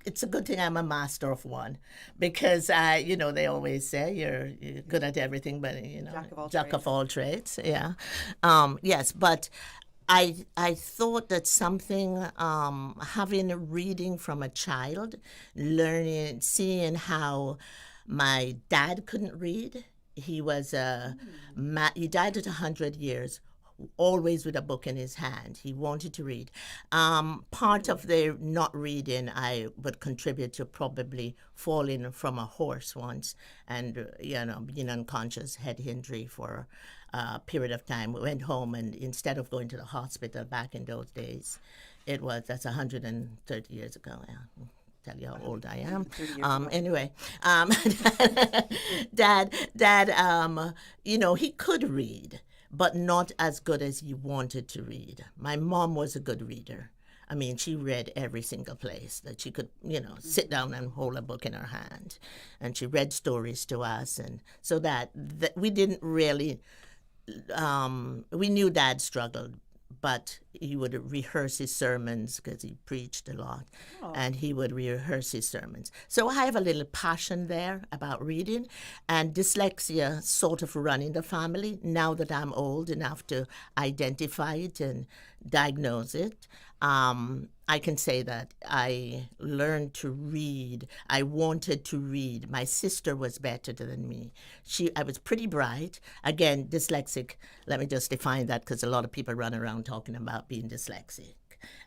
It's a good thing I'm a master of one, because they always say you're good at everything, but jack of all trades. Yeah. Yes, but I thought that something, having a reading from a child, learning, seeing how my dad couldn't read. He was he died at 100 years, always with a book in his hand. He wanted to read. Part of the not reading, I would contribute to probably falling from a horse once and, being unconscious, head injury for a period of time. We went home, and instead of going to the hospital back in those days, that's 130 years ago. Yeah. Tell you how old I am. Anyway, Dad, he could read, but not as good as he wanted to read. My mom was a good reader. I mean, she read every single place that she could, sit down and hold a book in her hand. And she read stories to us. And so that we didn't really, we knew Dad struggled, but he would rehearse his sermons because he preached a lot, and he would rehearse his sermons. So I have a little passion there about reading, and dyslexia sort of run in the family now that I'm old enough to identify it and diagnose it. I can say that I learned to read. I wanted to read. My sister was better than me. I was pretty bright. Again, dyslexic. Let me just define that because a lot of people run around talking about being dyslexic.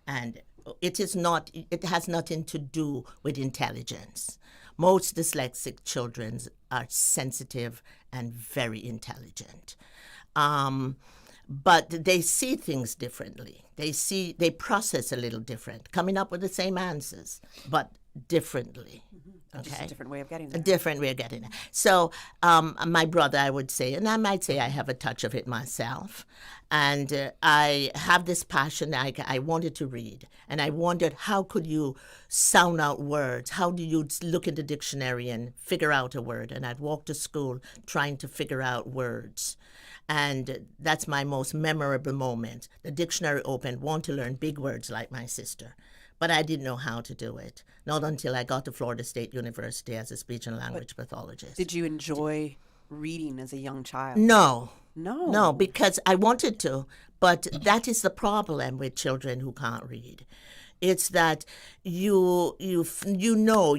And it has nothing to do with intelligence. Most dyslexic children are sensitive and very intelligent. But they see things differently. They process a little different, coming up with the same answers, but differently. Okay? Just a different way of getting there. A different way of getting there. So my brother, I would say, and I might say I have a touch of it myself, and I have this passion. I wanted to read, and I wondered how could you sound out words? How do you look in the dictionary and figure out a word? And I'd walk to school trying to figure out words. And that's my most memorable moment. The dictionary opened, want to learn big words like my sister. But I didn't know how to do it. Not until I got to Florida State University as a speech and language pathologist. Did you enjoy reading as a young child? No. No. No, because I wanted to. But that is the problem with children who can't read. It's that you know,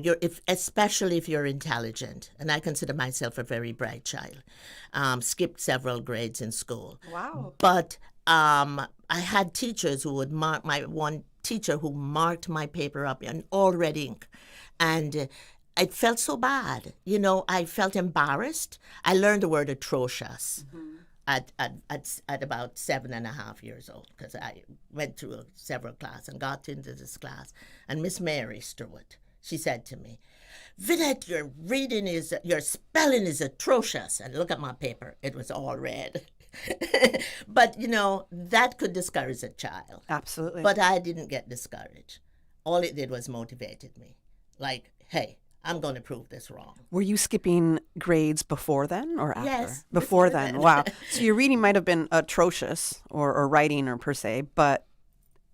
especially if you're intelligent, and I consider myself a very bright child, skipped several grades in school. Wow. But I had teachers who would mark one teacher who marked my paper up in all red ink, and it felt so bad. You know, I felt embarrassed. I learned the word atrocious. At about 7.5 years old, because I went through several classes and got into this class. And Miss Mary Stewart, she said to me, Vinnette, your spelling is atrocious. And look at my paper. It was all red. But, you know, that could discourage a child. Absolutely. But I didn't get discouraged. All it did was motivated me. Like, hey, I'm going to prove this wrong. Were you skipping grades before then or after? Yes. Before then. Wow. So your reading might have been atrocious or writing or per se, but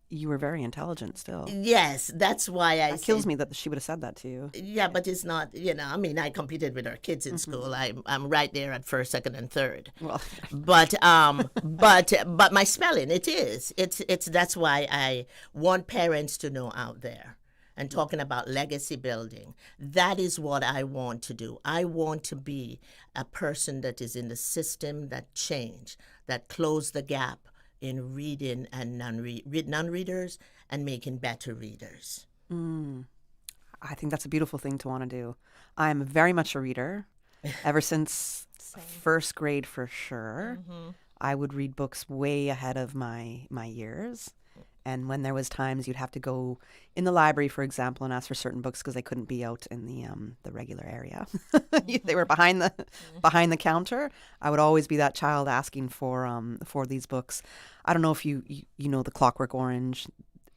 you were very intelligent still. Yes, that's why It kills me that she would have said that to you. Yeah, but it's not, you know, I mean, I competed with our kids in school. I'm right there at first, second, and third. Well, but my spelling, that's why I want parents to know out there. And talking about legacy building, that is what I want to do. I want to be a person that is in the system that change, that close the gap in reading and non-readers and making better readers. I think that's a beautiful thing to want to do. I'm very much a reader. Ever since first grade, for sure. I would read books way ahead of my years. And when there was times you'd have to go in the library, for example, and ask for certain books because they couldn't be out in the regular area. They were behind the counter. I would always be that child asking for these books. I don't know if you know The Clockwork Orange,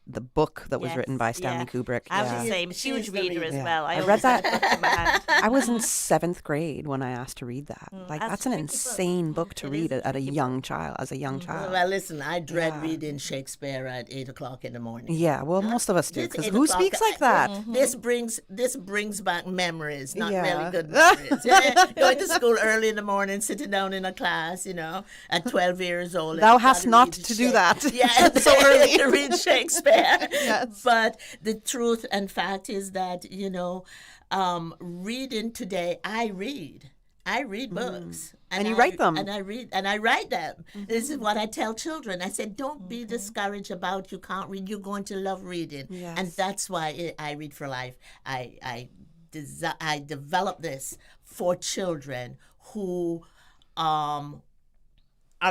the book that was written by Stanley Kubrick. I was the same, huge reader as well. I read that. I was in 7th grade when I asked to read that. That's an insane book to read as a young child. Well, listen, I dread reading Shakespeare at 8 o'clock in the morning. Yeah, well, most of us do, because who speaks like that? This brings back memories, not really good memories. Going to school early in the morning, sitting down in a class, you know, at 12 years old. Thou hast not to do that. Yeah, so early to read Shakespeare. Yes. But the truth and fact is that, you know, reading today, I read books. And you write them. And I write them. This is what I tell children. I said, don't be discouraged about you can't read. You're going to love reading. Yes. And that's why I Read for Life. I developed this for children who are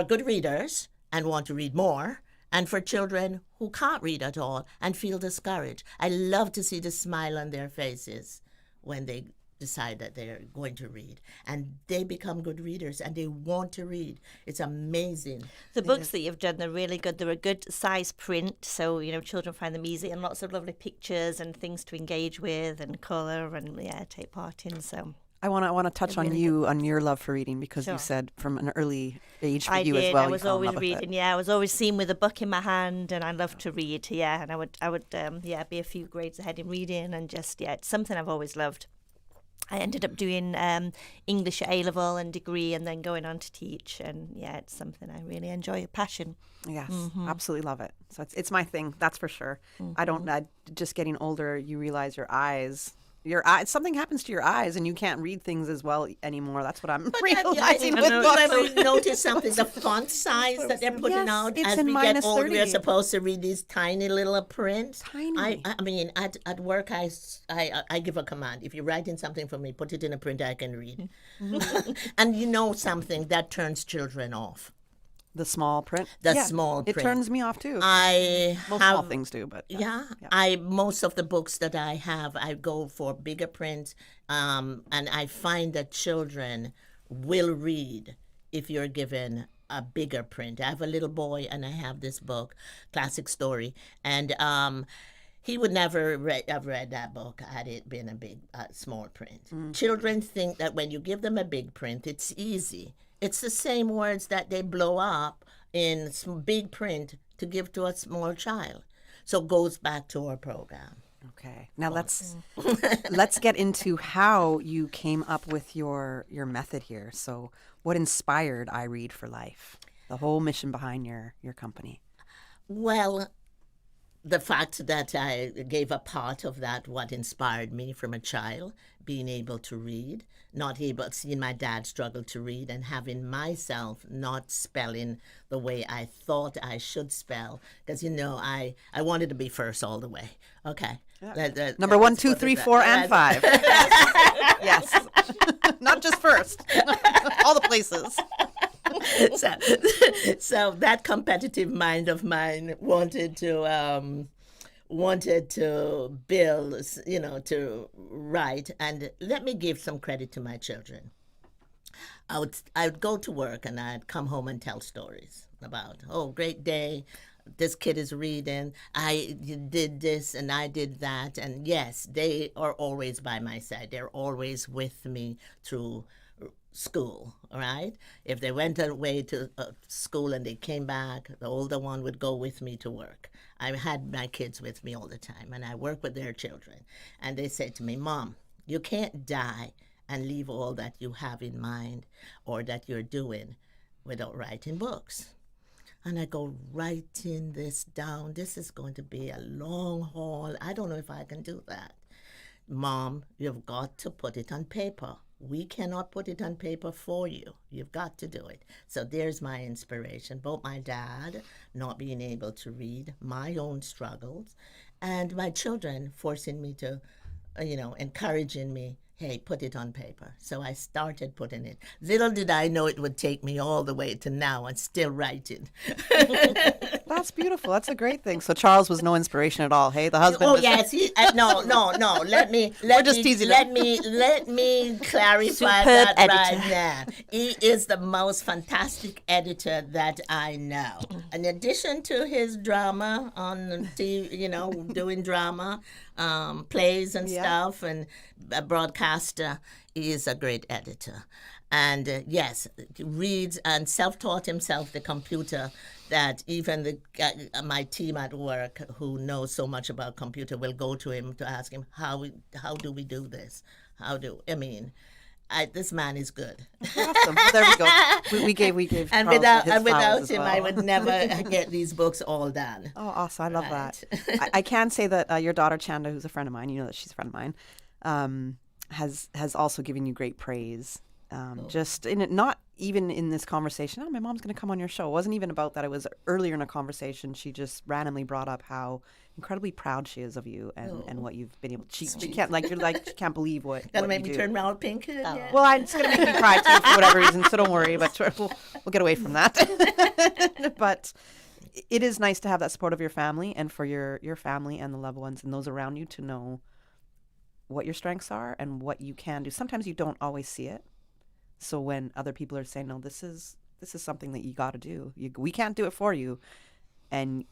good readers and want to read more, and for children who can't read at all and feel discouraged. I love to see the smile on their faces when they decide that they're going to read, and they become good readers and they want to read. It's amazing. The books that you've done are really good. They're a good size print, so you know children find them easy, and lots of lovely pictures and things to engage with and colour and take part in. So I want to touch on you, on your love for reading, because you said from an early age for you as well. I was always reading. Yeah, I was always seen with a book in my hand, and I loved to read. Yeah, and I would be a few grades ahead in reading, and just it's something I've always loved. I ended up doing English at A-level and degree, and then going on to teach. And it's something I really enjoy, a passion. Yes, absolutely love it. So it's my thing, that's for sure. Just getting older, you realize your eyes, something happens to your eyes and you can't read things as well anymore. That's what I'm realizing with books. Have you ever noticed something, the font size that they're putting out? It's as in we get older, 30. we're supposed to read these tiny little prints. Tiny. I mean, at work, I give a command. If you're writing something for me, put it in a print I can read. And you know something, that turns children off. The small print? Small print. It turns me off too. Most small things do, but most of the books that I have, I go for bigger print, and I find that children will read if you're given a bigger print. I have a little boy, and I have this book, classic story, and he would never have read that book had it been a big, small print. Children think that when you give them a big print, it's easy. It's the same words that they blow up in big print to give to a small child. So it goes back to our program. Okay. Now let's get into how you came up with your method here. So what inspired IRead for Life? The whole mission behind your company. Well, the fact that I gave a part of that, what inspired me from a child, being able to read, seeing my dad struggle to read, and having myself not spelling the way I thought I should spell. Because, I wanted to be first all the way. Okay. Yeah. Number 1, 2, 3, 4, and 5. Yes. Not just first. All the places. So that competitive mind of mine wanted to build, to write. And let me give some credit to my children. I would go to work and I'd come home and tell stories about, great day. This kid is reading. I did this and I did that. And yes, they are always by my side. They're always with me through school, all right? If they went away to school and they came back, the older one would go with me to work. I had my kids with me all the time, and I work with their children. And they say to me, Mom, you can't die and leave all that you have in mind or that you're doing without writing books. And I go, writing this down, this is going to be a long haul. I don't know if I can do that. Mom, you've got to put it on paper. We cannot put it on paper for you. You've got to do it. So there's my inspiration. Both my dad not being able to read, my own struggles, and my children forcing me to, encouraging me, hey, put it on paper. So I started putting it. Little did I know it would take me all the way to now and still writing. That's beautiful. That's a great thing. So Charles was no inspiration at all. Hey, the husband. Oh yes, no. Let me clarify Superb that editor. right now. He is the most fantastic editor that I know. In addition to his drama on TV, doing drama, plays and stuff, and a broadcaster, he is a great editor. And yes, reads and self-taught himself the computer, that even my team at work who knows so much about computer will go to him to ask him, how do we do this? This man is good. Awesome. There we go. We gave and Charles without his him, well. I would never get these books all done. Oh, awesome. I love that. I can say that your daughter, Chanda, who's a friend of mine, you know that she's a friend of mine, has also given you great praise. Just in it, not even in this conversation, my mom's going to come on your show. It wasn't even about that. It was earlier in a conversation. She just randomly brought up how incredibly proud she is of you and what you've been able to. She can't, she can't believe what Gonna make you me do. turn around pink? Yeah. Well, it's going to make me cry too for whatever reason, so don't worry, but we'll get away from that. But it is nice to have that support of your family, and for your family and the loved ones and those around you to know what your strengths are and what you can do. Sometimes you don't always see it. So when other people are saying, no, this is something that you got to do. We can't do it for you. And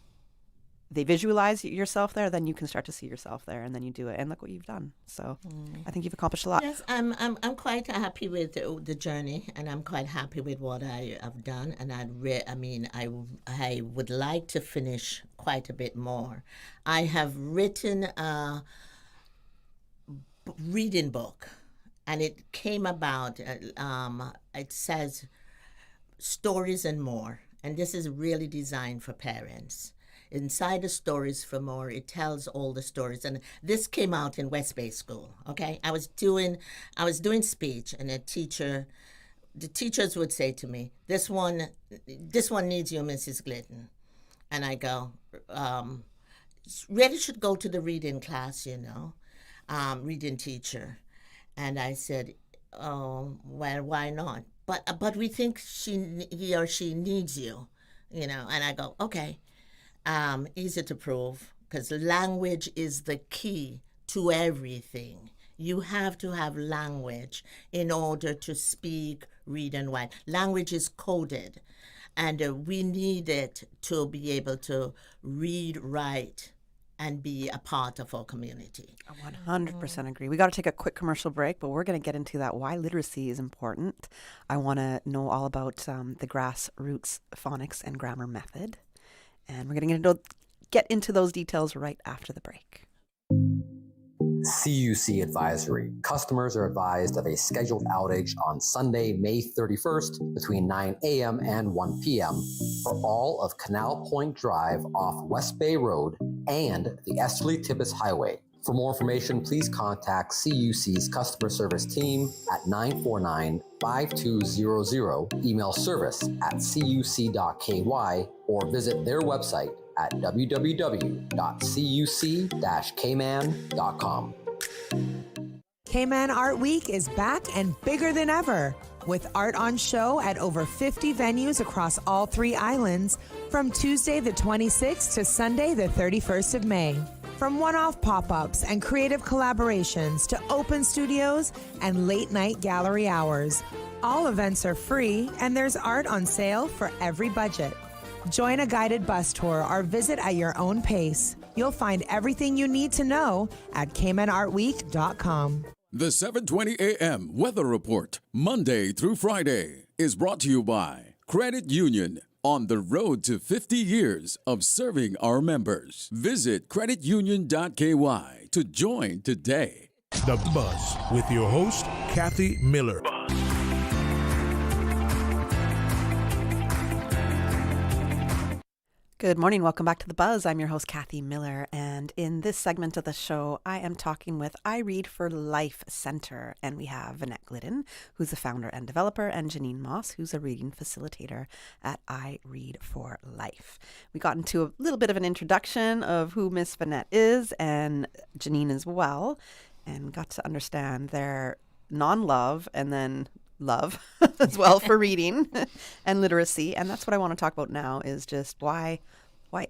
they visualize yourself there, then you can start to see yourself there, and then you do it. And look what you've done. So I think you've accomplished a lot. Yes, I'm quite happy with the journey, and I'm quite happy with what I have done. And I would like to finish quite a bit more. I have written a reading book, and it came about. It says stories and more, and this is really designed for parents. Inside the Stories for More, it tells all the stories, and this came out in West Bay School. Okay, I was doing speech, and the teachers would say to me, "This one needs you, Mrs. Glidden," and I go, "Really should go to the reading class, reading teacher," and I said, "Oh, well, why not? But we think he or she needs you, and I go, okay." Easy to prove, because language is the key to everything. You have to have language in order to speak, read, and write. Language is coded, and we need it to be able to read, write, and be a part of our community. I 100% agree. We got to take a quick commercial break, but we're going to get into that, why literacy is important. I want to know all about the grassroots phonics and grammar method. And we're going to get into those details right after the break. CUC advisory. Customers are advised of a scheduled outage on Sunday, May 31st between 9 a.m. and 1 p.m. for all of Canal Point Drive off West Bay Road and the Esterly Tibbetts Highway. For more information, please contact CUC's customer service team at 949-5200, email service@cuc.ky, or visit their website at www.cuc-cayman.com. Cayman Art Week is back and bigger than ever, with art on show at over 50 venues across all 3 islands from Tuesday the 26th to Sunday the 31st of May. From one-off pop-ups and creative collaborations to open studios and late-night gallery hours, all events are free and there's art on sale for every budget. Join a guided bus tour or visit at your own pace. You'll find everything you need to know at CaymanArtWeek.com. The 7:20 a.m. Weather Report, Monday through Friday, is brought to you by Credit Union. On the road to 50 years of serving our members. Visit creditunion.ky to join today. The Buzz with your host, Kathy Miller. Good morning. Welcome back to The Buzz. I'm your host, Kathy Miller. And in this segment of the show, I am talking with IRead for Life Center. And we have Vinnette Glidden, who's the founder and developer, and Janine Moss, who's a reading facilitator at IRead for Life. We got into a little bit of an introduction of who Miss Vinnette is, and Janine as well, and got to understand their non-love and then love as well for reading and literacy. And that's what I want to talk about now, is just why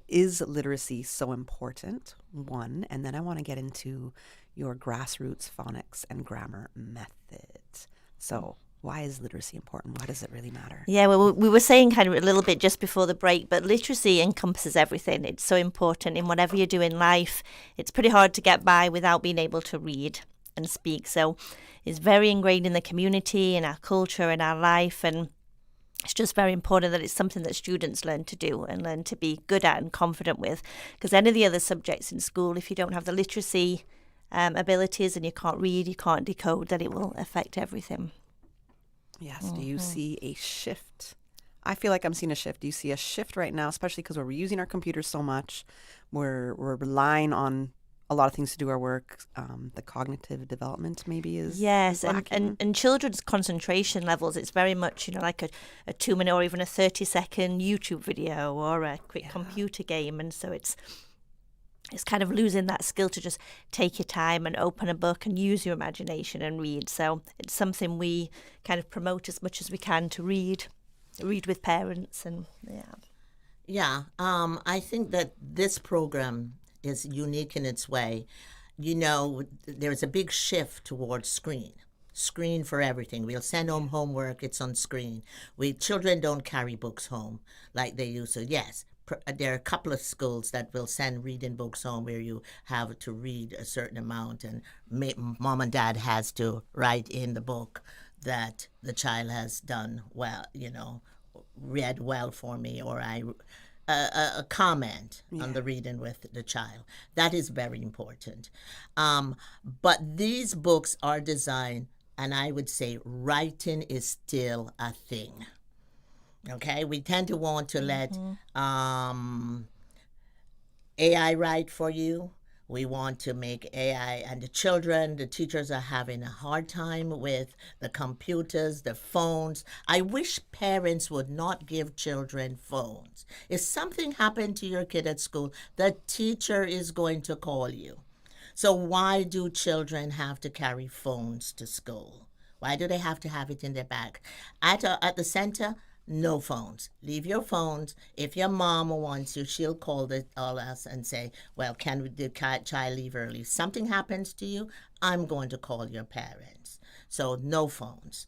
is literacy so important, one, and then I want to get into your grassroots phonics and grammar method. So why is literacy important? Why does it really matter? Yeah, well, we were saying kind of a little bit just before the break, but literacy encompasses everything. It's so important in whatever you do in life. It's pretty hard to get by without being able to read and speak. So it's very ingrained in the community, in our culture, in our life, and it's just very important that it's something that students learn to do and learn to be good at and confident with. Because any of the other subjects in school, if you don't have the literacy abilities and you can't read, you can't decode, then it will affect everything. Yes. Mm-hmm. Do you see a shift? I feel like I'm seeing a shift. Do you see a shift right now, especially because we're using our computers so much? We're relying on a lot of things to do our work. The cognitive development maybe is and children's concentration levels, it's very much, like a 2-minute or even a 30-second YouTube video or a quick computer game. And so it's kind of losing that skill to just take your time and open a book and use your imagination and read. So it's something we kind of promote as much as we can, to read with parents. And I think that this program is unique in its way. There's a big shift towards screen for everything. We'll send home homework, it's on screen. Children don't carry books home like they used to. Yes, there are a couple of schools that will send reading books home where you have to read a certain amount, and mom and dad has to write in the book that the child has done well, read well for me, or a comment on the reading with the child. That is very important. But these books are designed, and I would say writing is still a thing. Okay, we tend to want to let AI write for you. We want to make AI, and the teachers are having a hard time with the computers, the phones. I wish parents would not give children phones. If something happened to your kid at school, the teacher is going to call you. So why do children have to carry phones to school? Why do they have to have it in their bag? At the center, no phones. Leave your phones. If your mom wants you, she'll call all us and say, well, can the child leave early? If something happens to you, I'm going to call your parents. So no phones.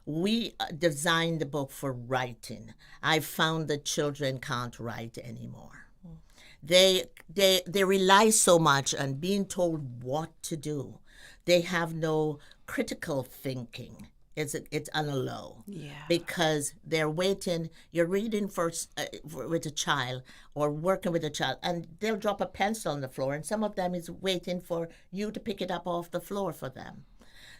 We designed the book for writing. I found that children can't write anymore. They rely so much on being told what to do. They have no critical thinking. It's on a low, because they're waiting. You're reading with a child or working with a child, and they'll drop a pencil on the floor, and some of them is waiting for you to pick it up off the floor for them.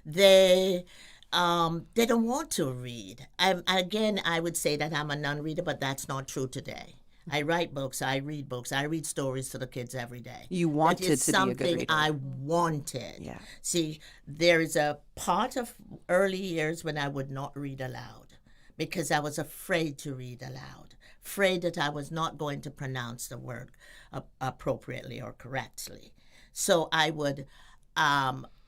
They don't want to read. I would say that I'm a non-reader, but that's not true today. I write books, I read books, I read stories to the kids every day. You wanted to be a good something reader. I wanted. Yeah. See, there is a part of early years when I would not read aloud because I was afraid to read aloud, afraid that I was not going to pronounce the word appropriately or correctly. So I would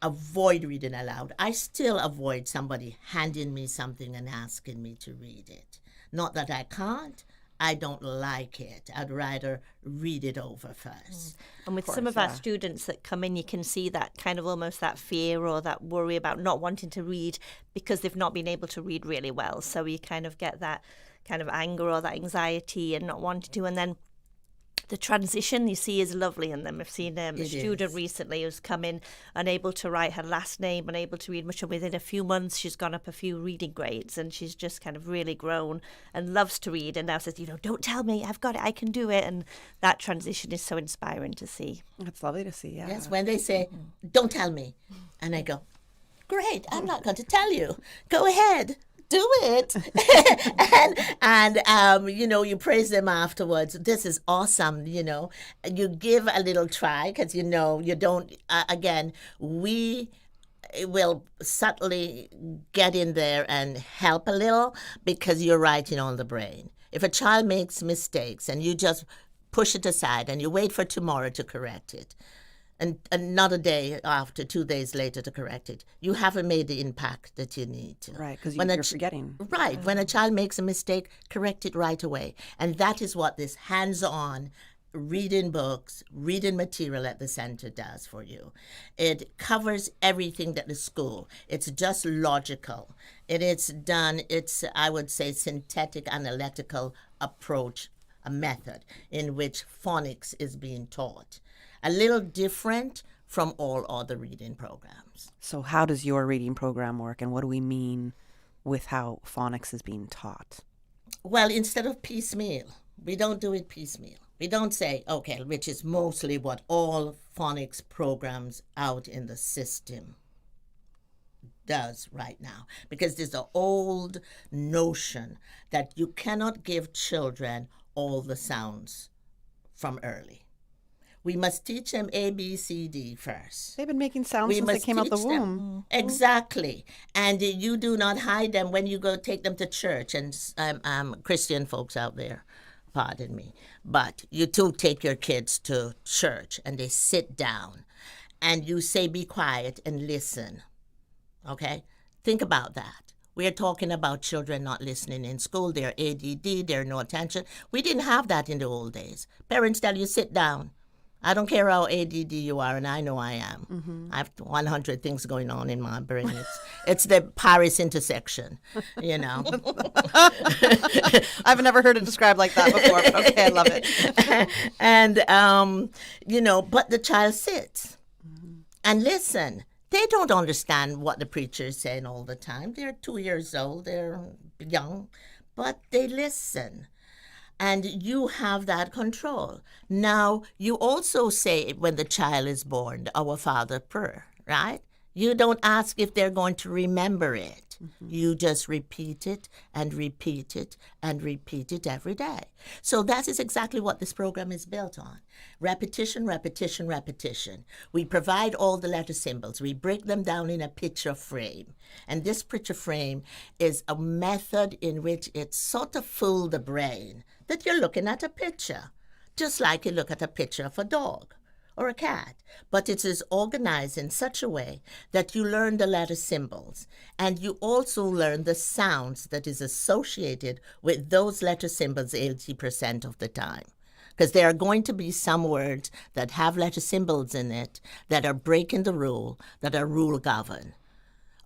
avoid reading aloud. I still avoid somebody handing me something and asking me to read it. Not that I can't. I don't like it. I'd rather read it over first. And with some of our students that come in, you can see that kind of almost that fear or that worry about not wanting to read because they've not been able to read really well. So you kind of get that kind of anger or that anxiety and not wanting to. And then the transition you see is lovely in them. I've seen a student recently who's come in unable to write her last name, unable to read much, and within a few months she's gone up a few reading grades and she's just kind of really grown and loves to read and now says, don't tell me, I've got it, I can do it. And that transition is so inspiring to see. It's lovely to see, yeah. Yes, when they say, don't tell me. And I go, great, I'm not going to tell you. Go ahead. Do it. and you praise them afterwards. This is awesome, You give a little try because, you don't, again, we will subtly get in there and help a little because you're writing on the brain. If a child makes mistakes and you just push it aside and you wait for tomorrow to correct it, and another day after, 2 days later to correct it, you haven't made the impact that you need to. Right, because you're forgetting. Right. When a child makes a mistake, correct it right away. And that is what this hands-on reading books, reading material at the center does for you. It covers everything that the school. It's just logical. It's, I would say, synthetic analytical approach, a method in which phonics is being taught. A little different from all other reading programs. So how does your reading program work, and what do we mean with how phonics is being taught? Well, instead of piecemeal, we don't do it piecemeal. We don't say, okay, which is mostly what all phonics programs out in the system does right now. Because there's an old notion that you cannot give children all the sounds from early. We must teach them A, B, C, D first. They've been making sounds since they came out the womb. Exactly. And you do not hide them when you go take them to church. And Christian folks out there, pardon me. But you too take your kids to church and they sit down. And you say, be quiet and listen. Okay? Think about that. We're talking about children not listening in school. They're ADD, they're no attention. We didn't have that in the old days. Parents tell you, sit down. I don't care how ADD you are, and I know I am. I have 100 things going on in my brain. It's the Paris intersection, you know. I've never heard it described like that before, but okay, I love it. And, you know, but the child sits and listen. They don't understand what the preacher is saying all the time. They're 2 years old. They're young, but they listen. And you have that control. Now, you also say when the child is born, Our Father prayer, right? You don't ask if they're going to remember it. You just repeat it and repeat it and repeat it every day. So that is exactly what this program is built on. Repetition, repetition, repetition. We provide all the letter symbols. We break them down in a picture frame. And this picture frame is a method in which it sort of fools the brain that you're looking at a picture, just like you look at a picture of a dog or a cat. But it is organized in such a way that you learn the letter symbols, and you also learn the sounds that is associated with those letter symbols 80% of the time. Because there are going to be some words that have letter symbols in it that are breaking the rule, that are rule governed,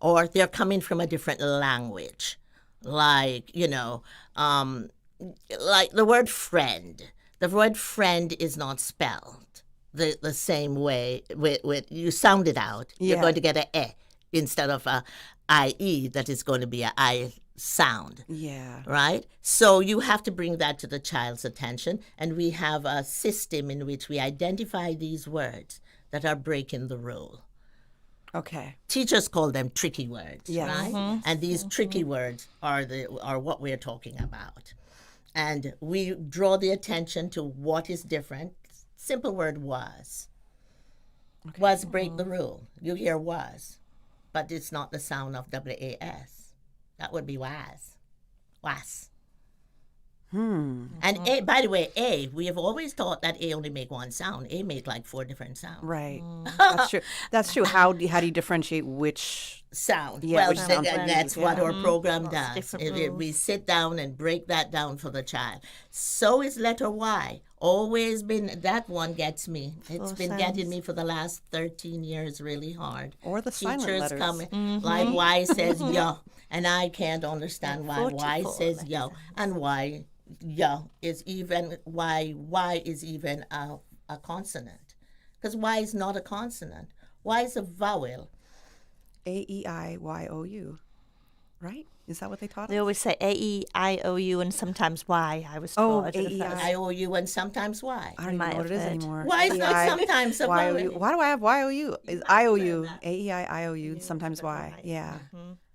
or they're coming from a different language, like, you know, like the word friend. The word friend is not spelled the same way. With you sound it out, you're going to get a E instead of a IE that is going to be a I sound. Yeah. Right? So you have to bring that to the child's attention, and we have a system in which we identify these words that are breaking the rule. Okay. Teachers call them tricky words, Yes. right? And these tricky words are what we're talking about. And we draw the attention to what is different. Simple word was. Okay. Was break the rule. You hear was, but it's not the sound of WAS. That would be was. Was. And A, by the way, A, we have always thought that A only make one sound. A make like 4 different sounds. Right. That's true. That's true. How do you differentiate which sound? Yeah, well, which sound that's what our program Lots of does. We sit down and break that down for the child. So is letter Y. Always been, that one gets me. It's been getting me for the last 13 years really hard. Or the silent Teachers letters. coming, like Y says yo, and I can't understand why Y says yo, and why yo is even, why Y is even a consonant. Because Y is not a consonant. Y is a vowel. AEIYOU, right? Is that what they taught us? They always say A-E-I-O-U and sometimes Y, I was taught. A-E-I-O-U and sometimes Y. I don't even know what it is anymore. Y is not sometimes a vowel. Why do I have YOU? Is IOU, AEIIOU, sometimes Y. Yeah.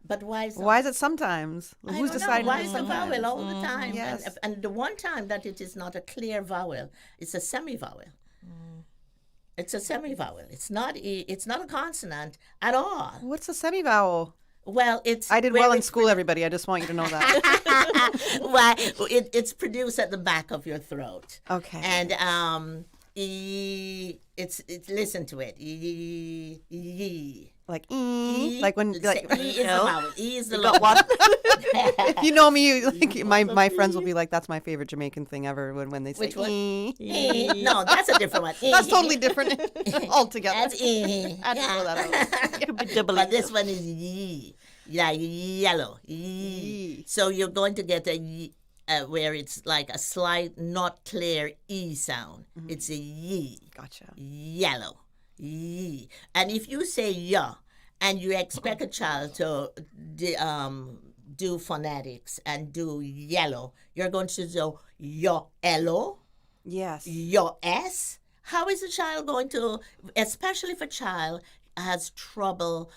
But why is it sometimes? Who's deciding? Why is a vowel all the time? Yes. And the one time that it is not a clear vowel, it's a semi-vowel. It's a semi-vowel. It's not a consonant at all. What's a semi-vowel? Well, I did well in school, everybody. I just want you to know that. Well, it's produced at the back of your throat. Okay. And it's listen to it. Like like when like E is the vowel. E is the low. If you know me, like my friends will be like, "That's my favorite Jamaican thing ever." When they say Which one? E. No, that's a different one. That's totally different altogether. That's E. I had to throw that out. But this one is ye. Yeah, yellow. Ye. So you're going to get a where it's like a slight, not clear E sound. It's a ye. Gotcha. Yellow. Ye. And if you say ya, and you expect a child to do phonetics and do yellow, you're going to do yo L-O. Yes. Yo S. How is a child going to, especially if a child has trouble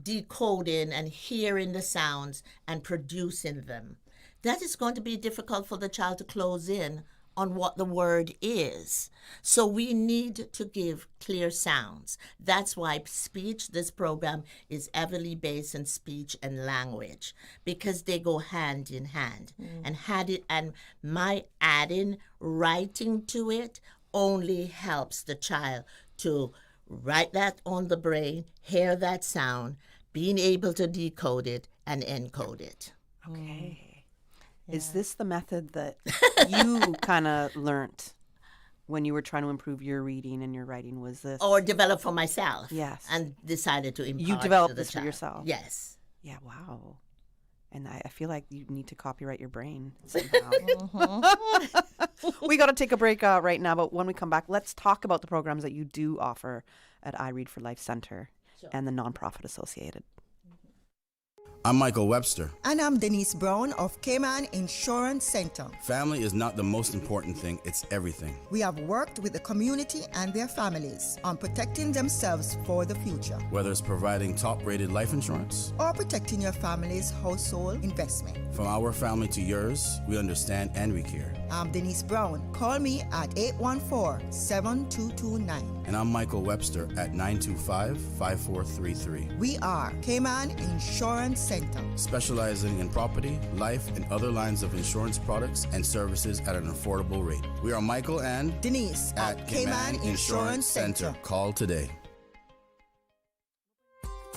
decoding and hearing the sounds and producing them? That is going to be difficult for the child to close in on what the word is. So we need to give clear sounds. That's why this program is heavily based in speech and language, because they go hand in hand. And my adding writing to it only helps the child to write that on the brain, hear that sound, being able to decode it and encode it. Okay. Is this the method that you kind of learned when you were trying to improve your reading and your writing? Was this or develop for myself? Yes. And decided to impart You developed to the this for child. yourself? Yes. Yeah, wow. And I feel like you need to copyright your brain somehow. We got to take a break right now, but when we come back, let's talk about the programs that you do offer at IRead for Life Center and the nonprofit associated. I'm Michael Webster. And I'm Denise Brown of Cayman Insurance Center. Family is not the most important thing, it's everything. We have worked with the community and their families on protecting themselves for the future. Whether it's providing top-rated life insurance or protecting your family's household investment. From our family to yours, we understand and we care. I'm Denise Brown. Call me at 814-7229. And I'm Michael Webster at 925-5433. We are Cayman Insurance Center, specializing in property, life, and other lines of insurance products and services at an affordable rate. We are Michael and Denise at Cayman Insurance Center. Call today.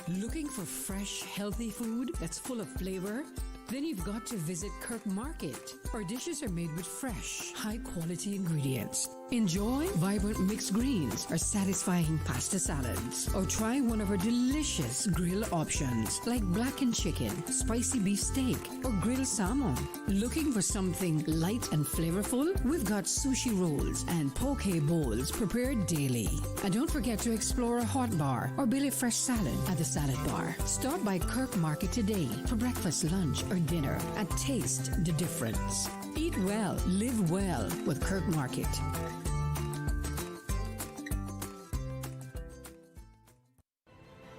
Looking for fresh, healthy food that's full of flavor? Then you've got to visit Kirk Market. Our dishes are made with fresh, high-quality ingredients. Enjoy vibrant mixed greens or satisfying pasta salads. Or try one of our delicious grill options like blackened chicken, spicy beef steak, or grilled salmon. Looking for something light and flavorful? We've got sushi rolls and poke bowls prepared daily. And don't forget to explore a hot bar or Billy Fresh salad at the salad bar. Stop by Kirk Market today for breakfast, lunch, or dinner and taste the difference. Eat well, live well with Kirk Market.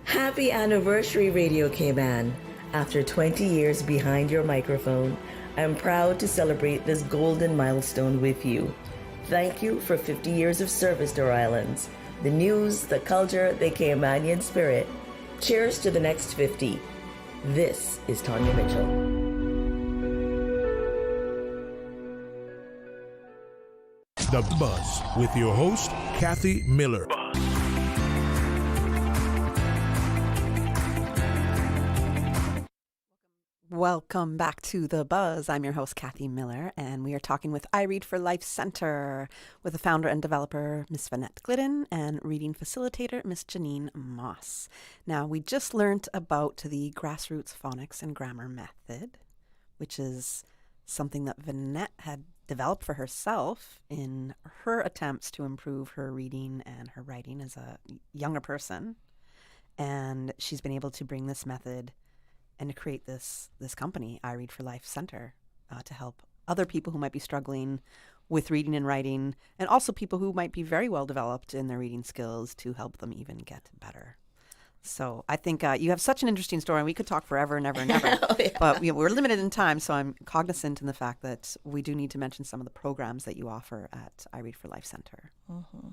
Happy anniversary, Radio Cayman. After 20 years behind your microphone, I'm proud to celebrate this golden milestone with you. Thank you for 50 years of service to our islands. The news, the culture, the Caymanian spirit. Cheers to the next 50. This is Tanya Mitchell. The Buzz with your host, Kathy Miller. Welcome back to The Buzz. I'm your host, Kathy Miller, and we are talking with IRead for Life Center with the founder and developer, Miss Vinnette Glidden, and reading facilitator, Miss Janine Moss. Now, we just learned about the grassroots phonics and grammar method, which is something that Vinnette had developed for herself in her attempts to improve her reading and her writing as a younger person. And she's been able to bring this method and to create this company, IRead for Life Center, to help other people who might be struggling with reading and writing, and also people who might be very well developed in their reading skills to help them even get better. So I think you have such an interesting story, and we could talk forever and ever and ever, but we're limited in time, so I'm cognizant in the fact that we do need to mention some of the programs that you offer at IRead for Life Center. Mm-hmm.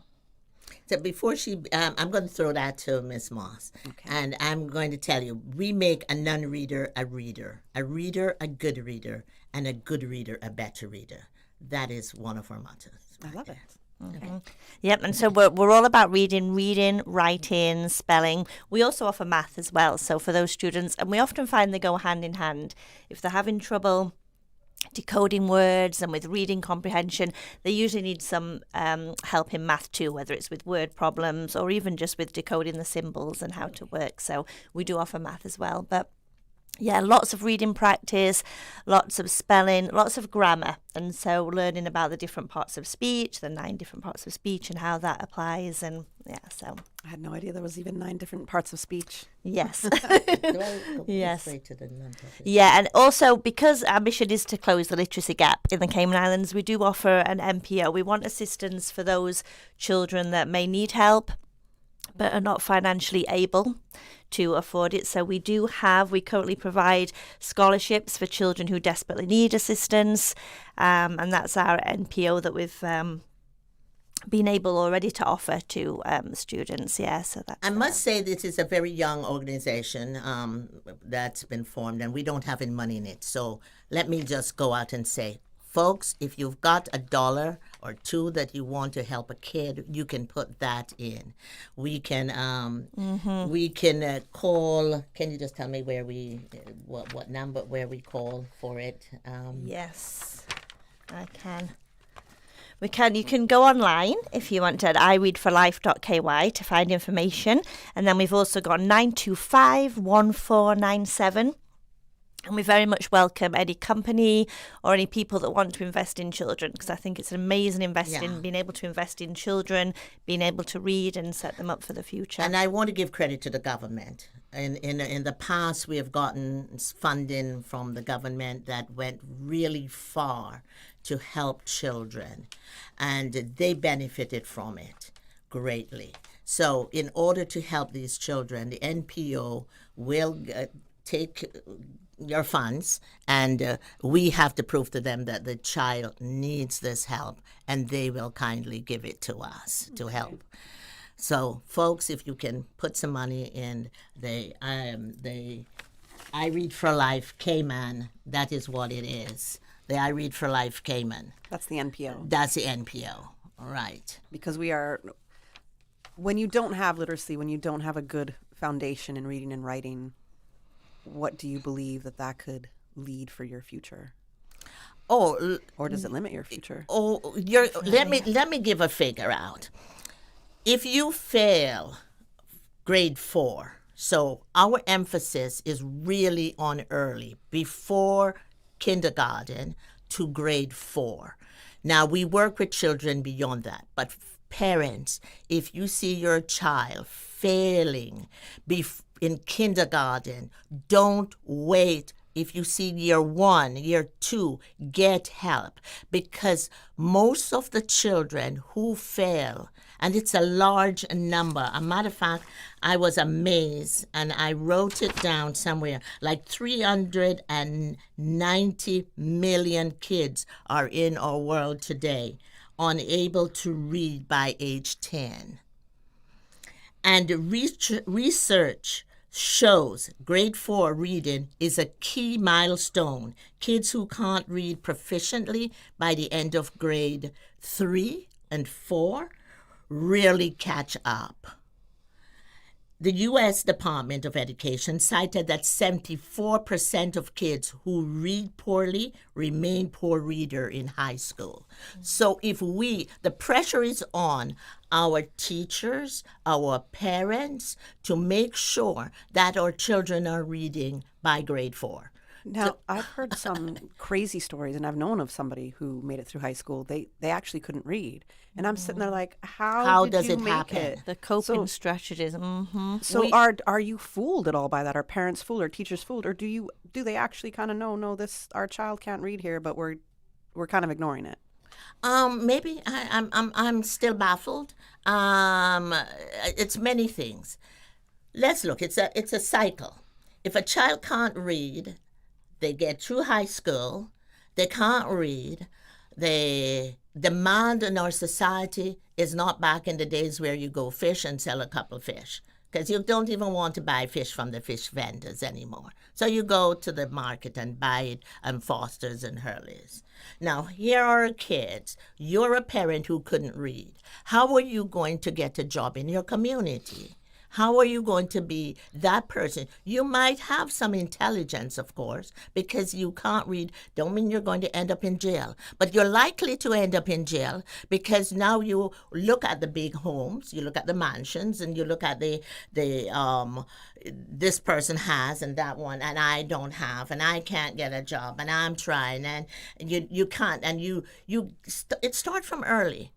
So before I'm going to throw that to Ms. Moss. Okay. And I'm going to tell you, we make a non-reader a reader, a good reader, and a good reader a better reader. That is one of our mottos. I love it. Mm-hmm. Okay. Yep, and so we're all about reading, writing, spelling. We also offer math as well. So for those students, and we often find they go hand in hand. If they're having trouble decoding words and with reading comprehension, they usually need some help in math too, whether it's with word problems or even just with decoding the symbols and how to work. So we do offer math as well. But yeah, lots of reading practice, lots of spelling, lots of grammar. And so learning about the different parts of speech, the 9 different parts of speech and how that applies. And yeah, so. I had no idea there was even 9 different parts of speech. Yes. Yes. Yeah, and also because our mission is to close the literacy gap in the Cayman Islands, we do offer an MPO. We want assistance for those children that may need help but are not financially able to afford it. So we currently provide scholarships for children who desperately need assistance, and that's our NPO that we've been able already to offer to students. Yeah, so that's. I must say this is a very young organization that's been formed, and we don't have any money in it. So let me just go out and say, folks, if you've got $1 or $2 that you want to help a kid, you can put that in. We can call. Can you just tell me where what number where we call for it? Yes, I can. You can go online if you want to at ireadforlife.ky to find information. And then we've also got 925-1497. And we very much welcome any company or any people that want to invest in children, because I think it's an amazing investment, being able to invest in children, being able to read and set them up for the future. And I want to give credit to the government. In the past, we have gotten funding from the government that went really far to help children, and they benefited from it greatly. So in order to help these children, the NPO will take your funds, and we have to prove to them that the child needs this help, and they will kindly give it to us to help. So, folks, if you can put some money in the I Read for Life Cayman, that is what it is. The I Read for Life Cayman. That's the NPO. That's the NPO, right. Because when you don't have literacy, when you don't have a good foundation in reading and writing, what do you believe that could lead for your future? Or does it limit your future? Let me give a figure out. If you fail grade 4, so our emphasis is really on early, before kindergarten to grade 4. Now, we work with children beyond that, but parents, if you see your child failing in kindergarten, don't wait. If you see year 1, year 2, get help, because most of the children who fail, and it's a large number. A matter of fact, I was amazed, and I wrote it down somewhere, like 390 million kids are in our world today unable to read by age 10. And research shows grade 4 reading is a key milestone. Kids who can't read proficiently by the end of grade 3 and 4 really catch up. The U.S. Department of Education cited that 74% of kids who read poorly remain poor reader in high school. So if the pressure is on our teachers, our parents, to make sure that our children are reading by grade 4. Now, I've heard some crazy stories, and I've known of somebody who made it through high school. They actually couldn't read. And I'm sitting there like, how does you it make happen? it? The coping strategies. Mm-hmm. So are you fooled at all by that? Are parents fooled? Are teachers fooled? Or do they actually kind of know, no, our child can't read here, but we're kind of ignoring it? Maybe I'm still baffled. It's many things. Let's look. It's a cycle. If a child can't read, they get through high school, they can't read, the demand in our society is not back in the days where you go fish and sell a couple of fish, because you don't even want to buy fish from the fish vendors anymore. So you go to the market and buy it and Foster's and Hurley's. Now, here are kids. You're a parent who couldn't read. How are you going to get a job in your community? How are you going to be that person? You might have some intelligence, of course, because you can't read. Don't mean you're going to end up in jail. But you're likely to end up in jail because now you look at the big homes, you look at the mansions, and you look at this person has and that one, and I don't have, and I can't get a job, and I'm trying, and you can't. And it starts from early,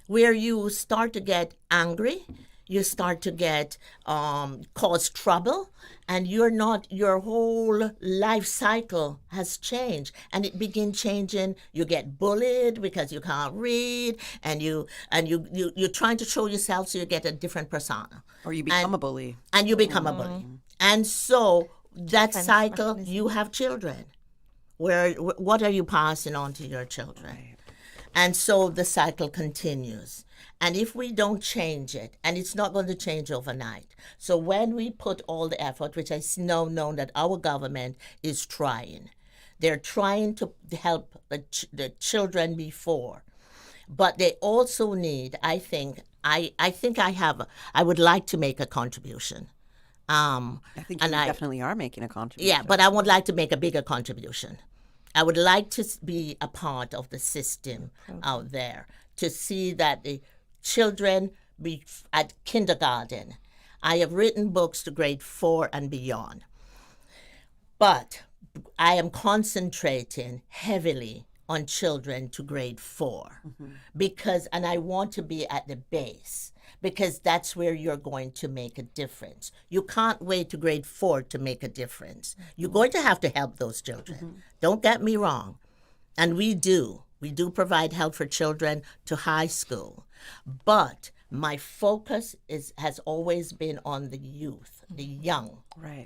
where you start to get angry. You start to get cause trouble, and your whole life cycle has changed, and it begins changing. You get bullied because you can't read, and you're trying to show yourself, so you get a different persona, or you become a bully, and you become a bully, and so that cycle. You have children. What are you passing on to your children? Right. And so the cycle continues. And if we don't change it, and it's not going to change overnight. So when we put all the effort, which I know that our government is trying, they're trying to help the children before. But they also need, I would like to make a contribution. I think you definitely are making a contribution. Yeah, but I would like to make a bigger contribution. I would like to be a part of the system out there to see that the children be at kindergarten. I have written books to grade 4 and beyond. But I am concentrating heavily on children to grade 4 because, and I want to be at the base because that's where you're going to make a difference. You can't wait to grade 4 to make a difference. You're going to have to help those children. Don't get me wrong. And we do. We do provide help for children to high school. But my focus has always been on the youth, the young,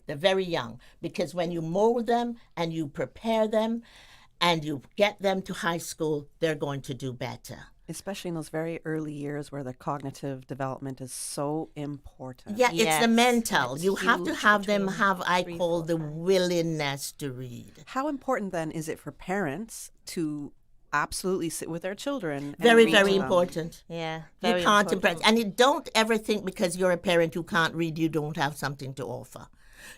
the very young. Because when you mold them and you prepare them and you get them to high school, they're going to do better. Especially in those very early years where the cognitive development is so important. Yeah, it's the mental. You have to have them have, I call, the willingness to read. How important then is it for parents to absolutely sit with their children? Very, very important. Yeah, you can't impress. And you don't ever think because you're a parent who can't read, you don't have something to offer.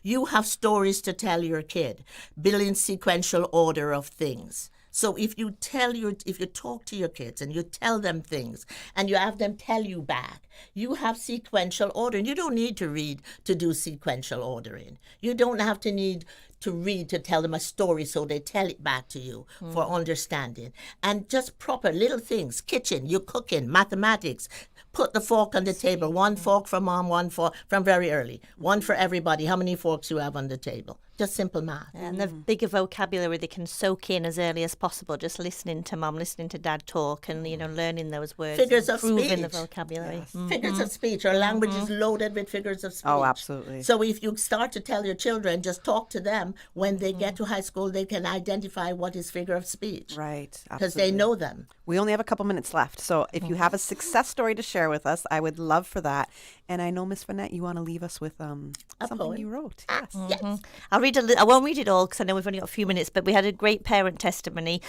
You have stories to tell your kid, building sequential order of things. So if you talk to your kids and you tell them things and you have them tell you back, you have sequential ordering. You don't need to read to do sequential ordering. You don't have to need to read to tell them a story so they tell it back to you for understanding. And just proper little things, kitchen, you cooking, mathematics, put the fork on the table, one fork for mom, one fork from very early, one for everybody. How many forks you have on the table? Just simple math. And the bigger vocabulary they can soak in as early as possible, just listening to mum, listening to dad talk and, learning those words. Figures of improving speech. the vocabulary. Yes. Figures of speech. Our language is loaded with figures of speech. Oh, absolutely. So if you start to tell your children, just talk to them, when they get to high school, they can identify what is figure of speech. Right. Because they know them. We only have a couple minutes left. So if you have a success story to share with us, I would love for that. And I know, Miss Vinnette, you want to leave us with something poem. you wrote. Yes. Yes. I'll read I won't read it all because I know we've only got a few minutes, but we had a great parent testimony.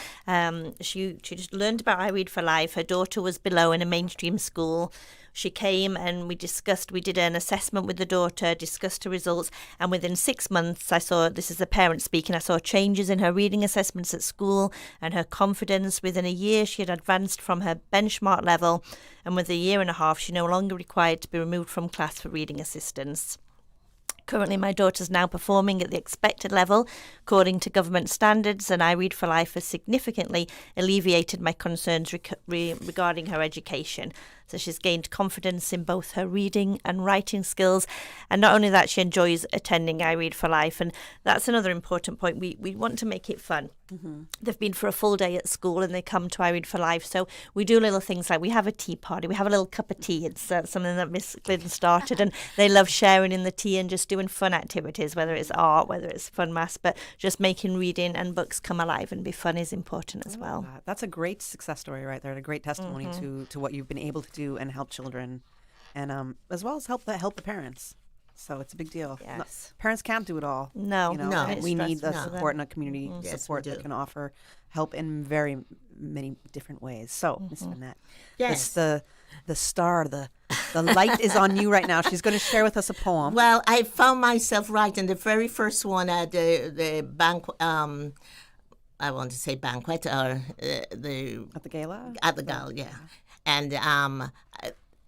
She just learned about IRead for Life. Her daughter was below in a mainstream school. She came and we did an assessment with the daughter, discussed her results, and within 6 months this is the parent speaking, I saw changes in her reading assessments at school and her confidence. Within a year she had advanced from her benchmark level, and within a year and a half she no longer required to be removed from class for reading assistance. Currently, my daughter's now performing at the expected level according to government standards, and IRead for Life has significantly alleviated my concerns regarding her education. So she's gained confidence in both her reading and writing skills. And not only that, she enjoys attending IRead for Life. And that's another important point. We want to make it fun. Mm-hmm. They've been for a full day at school and they come to IRead for Life. So we do little things like we have a tea party. We have a little cup of tea. It's something that Miss Glidden started. And they love sharing in the tea and just doing fun activities, whether it's art, whether it's fun maths. But just making reading and books come alive and be fun is important as well. That's a great success story right there. A great testimony to what you've been able to do and help children, and as well as help the parents. So it's a big deal. Yes. Parents can't do it all. No. And we need the support and a community support that can offer help in very many different ways. So, Miss Vinnette, yes, the star, the light is on you right now. She's going to share with us a poem. Well, I found myself writing the very first one at the banquet. I want to say banquet or at the gala. At the gala, yeah. And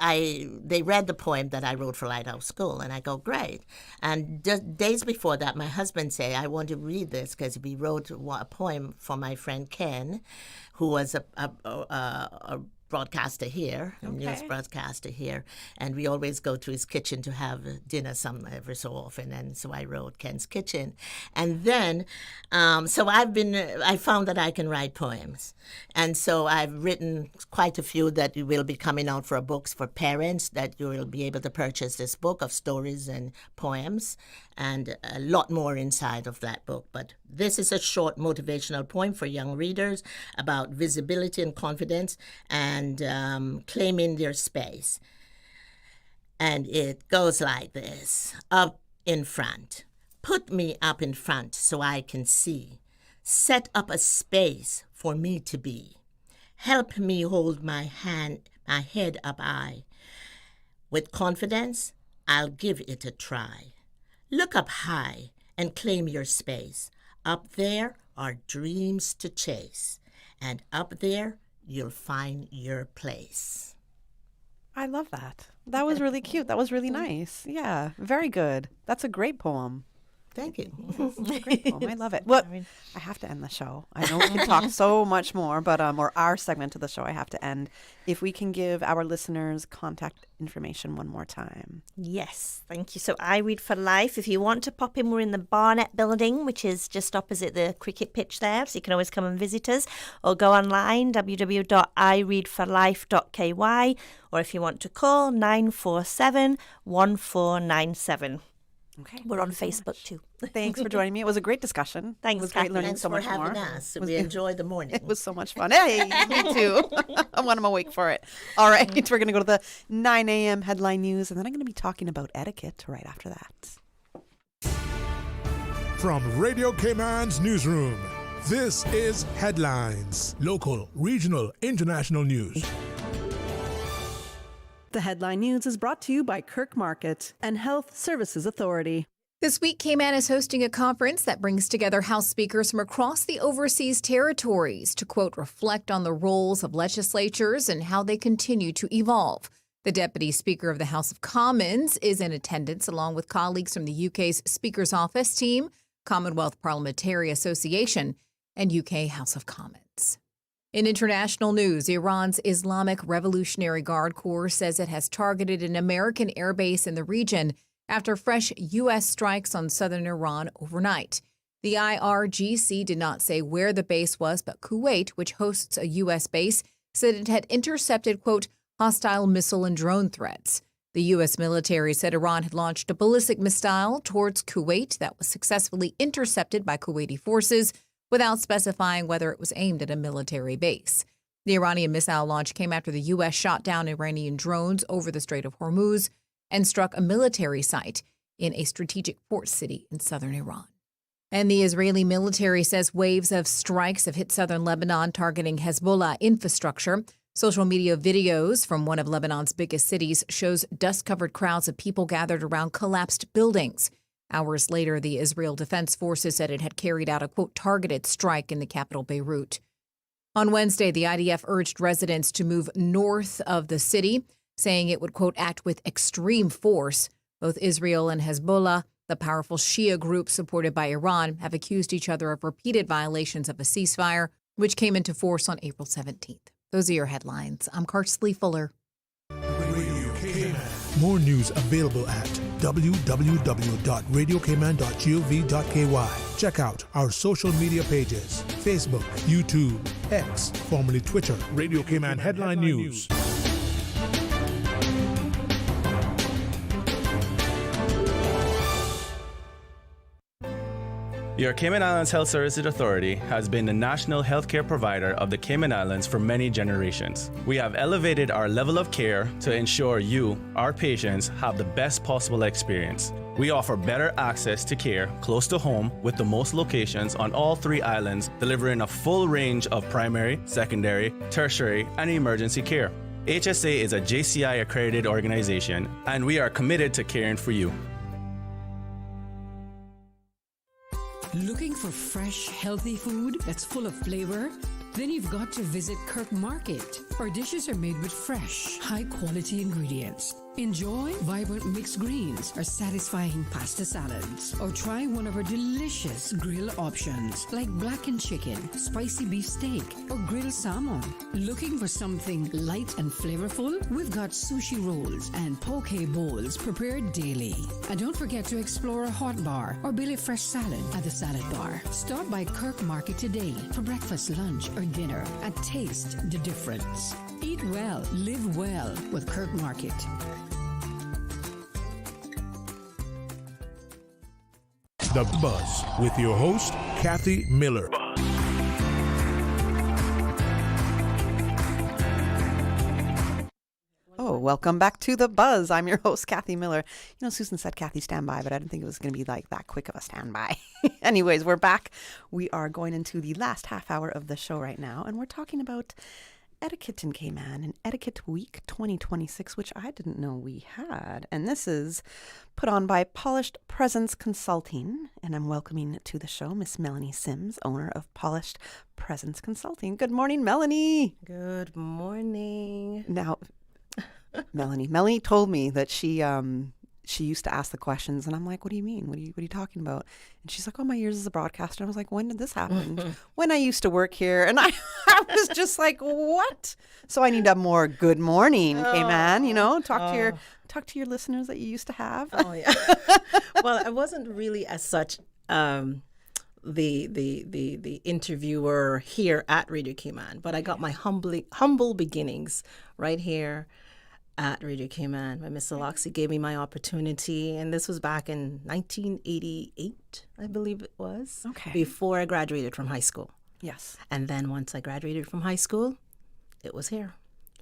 they read the poem that I wrote for Lighthouse School, and I go, great. And days before that, my husband said, I want to read this because we wrote a poem for my friend Ken, who was a broadcaster here, a news broadcaster here, and we always go to his kitchen to have dinner every so often, and so I wrote Ken's Kitchen. And then, so I found that I can write poems, and so I've written quite a few that will be coming out for books for parents, that you will be able to purchase this book of stories and poems, and a lot more inside of that book. But this is a short motivational poem for young readers about visibility and confidence and claiming their space. And it goes like this. Up in front. Put me up in front so I can see. Set up a space for me to be. Help me hold my head up high. With confidence, I'll give it a try. Look up high and claim your space. Up there are dreams to chase, and up there you'll find your place. I love that. That was really cute. That was really nice. Yeah, very good. That's a great poem. Thank you. It's a great poem. I love it. Well, I have to end the show. I know we can talk so much more, but or our segment of the show I have to end. If we can give our listeners contact information one more time. Yes, thank you. So IRead for Life. If you want to pop in, we're in the Barnett building, which is just opposite the cricket pitch there. So you can always come and visit us or go online, www.ireadforlife.ky, or if you want to call, 947-1497. Okay. We're on Facebook too. Thanks for joining me. It was a great discussion. Thanks, It was great Kathy. learning Thanks so for much having more. us. We enjoyed the morning. It was so much fun. Hey, me too. When I'm awake for it. All right, we're going to go to the 9 a.m. headline news, and then I'm going to be talking about etiquette right after that. From Radio Cayman's newsroom, this is Headlines. Local, regional, international news. The headline news is brought to you by Kirk Market and Health Services Authority. This week, Cayman is hosting a conference that brings together House speakers from across the overseas territories to, quote, reflect on the roles of legislatures and how they continue to evolve. The Deputy Speaker of the House of Commons is in attendance, along with colleagues from the UK's Speaker's Office team, Commonwealth Parliamentary Association, and UK House of Commons. In international news, Iran's Islamic Revolutionary Guard Corps says it has targeted an American airbase in the region after fresh U.S. strikes on southern Iran overnight. The IRGC did not say where the base was, but Kuwait, which hosts a U.S. base, said it had intercepted, quote, hostile missile and drone threats. The U.S. military said Iran had launched a ballistic missile towards Kuwait that was successfully intercepted by Kuwaiti forces, without specifying whether it was aimed at a military base. The Iranian missile launch came after the U.S. shot down Iranian drones over the Strait of Hormuz and struck a military site in a strategic port city in southern Iran. And the Israeli military says waves of strikes have hit southern Lebanon targeting Hezbollah infrastructure. Social media videos from one of Lebanon's biggest cities shows dust-covered crowds of people gathered around collapsed buildings. Hours later, the Israel Defense Forces said it had carried out a, quote, targeted strike in the capital, Beirut. On Wednesday, the IDF urged residents to move north of the city, saying it would, quote, act with extreme force. Both Israel and Hezbollah, the powerful Shia group supported by Iran, have accused each other of repeated violations of a ceasefire, which came into force on April 17th. Those are your headlines. I'm Karsley Fuller. Radio Cayman. More news available at www.radiocayman.gov.ky. Check out our social media pages: Facebook, YouTube, X, formerly Twitter, Radio Cayman Headline News. Your Cayman Islands Health Services Authority has been the national healthcare provider of the Cayman Islands for many generations. We have elevated our level of care to ensure you, our patients, have the best possible experience. We offer better access to care close to home with the most locations on all 3 islands, delivering a full range of primary, secondary, tertiary, and emergency care. HSA is a JCI accredited organization, and we are committed to caring for you. Looking for fresh, healthy food that's full of flavor? Then you've got to visit Kirk Market. Our dishes are made with fresh, high-quality ingredients. Enjoy vibrant mixed greens or satisfying pasta salads. Or try one of our delicious grill options like blackened chicken, spicy beef steak, or grilled salmon. Looking for something light and flavorful? We've got sushi rolls and poke bowls prepared daily. And don't forget to explore a hot bar or Billy Fresh salad at the salad bar. Stop by Kirk Market today for breakfast, lunch, or dinner and taste the difference. Eat well, live well with Kirk Market. The Buzz with your host, Kathy Miller. Oh, welcome back to The Buzz. I'm your host, Kathy Miller. You know, Susan said Kathy standby, but I didn't think it was going to be like that quick of a standby. Anyways, we're back. We are going into the last half hour of the show right now, and we're talking about Etiquette in Cayman, an Etiquette Week 2026, which I didn't know we had. And this is put on by Polished Presence Consulting. And I'm welcoming to the show Miss Meloney Syms, owner of Polished Presence Consulting. Good morning, Meloney. Good morning. Now, Meloney told me that she used to ask the questions, and I'm like, what do you mean? What are you talking about? And she's like, oh, my years as a broadcaster. And I was like, when did this happen? When I used to work here. And I was just like, what? So I need a more good morning, Cayman, talk to your listeners that you used to have. Oh, yeah. Well, I wasn't really as such the interviewer here at Radio Cayman, but I got my humble beginnings right here at Radio Cayman, when Miss Aloxi gave me my opportunity. And this was back in 1988, I believe it was. Okay. Before I graduated from high school. Yes. And then once I graduated from high school, it was here.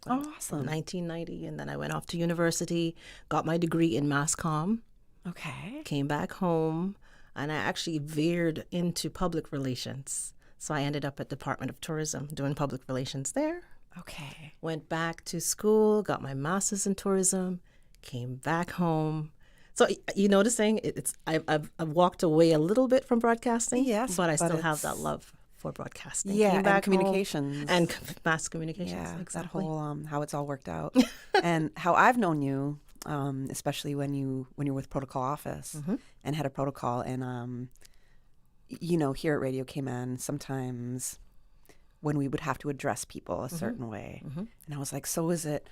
Oh, awesome. 1990. And then I went off to university, got my degree in mass comm. Okay. Came back home, and I actually veered into public relations. So I ended up at Department of Tourism doing public relations there. Okay. Went back to school, got my master's in tourism, came back home. So you noticing I've walked away a little bit from broadcasting, yes, but I still have that love for broadcasting. Yeah, came back and communications and mass communications. Yeah, exactly. that whole how it's all worked out, and how I've known you, especially when you're with Protocol Office and head of protocol, and here at Radio Cayman sometimes when we would have to address people a certain way. And I was like, so is it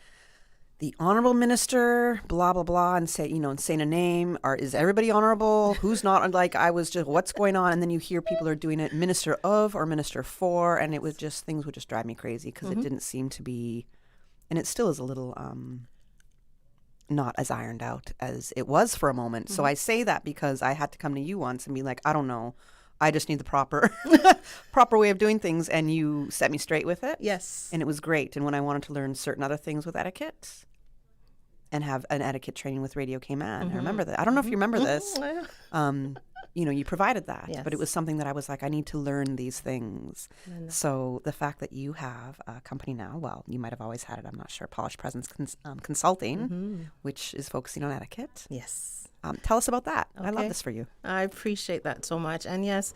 the honorable minister, blah, blah, blah, and say, and saying a name, or is everybody honorable? Who's not? Like, I was just, what's going on? And then you hear people are doing it minister of or minister for, and it was just, things would just drive me crazy because it didn't seem to be, and it still is a little not as ironed out as it was for a moment. So I say that because I had to come to you once and be like, I don't know. I just need the proper way of doing things, and you set me straight with it. Yes. And it was great. And when I wanted to learn certain other things with etiquette and have an etiquette training with Radio Cayman, I remember that. I don't know if you remember this. You provided that, yes. But it was something that I was like, I need to learn these things. So the fact that you have a company now, well, you might have always had it, I'm not sure, Polished Presence Consulting, which is focusing on etiquette. Yes. Tell us about that. Okay. I love this for you. I appreciate that so much. And yes,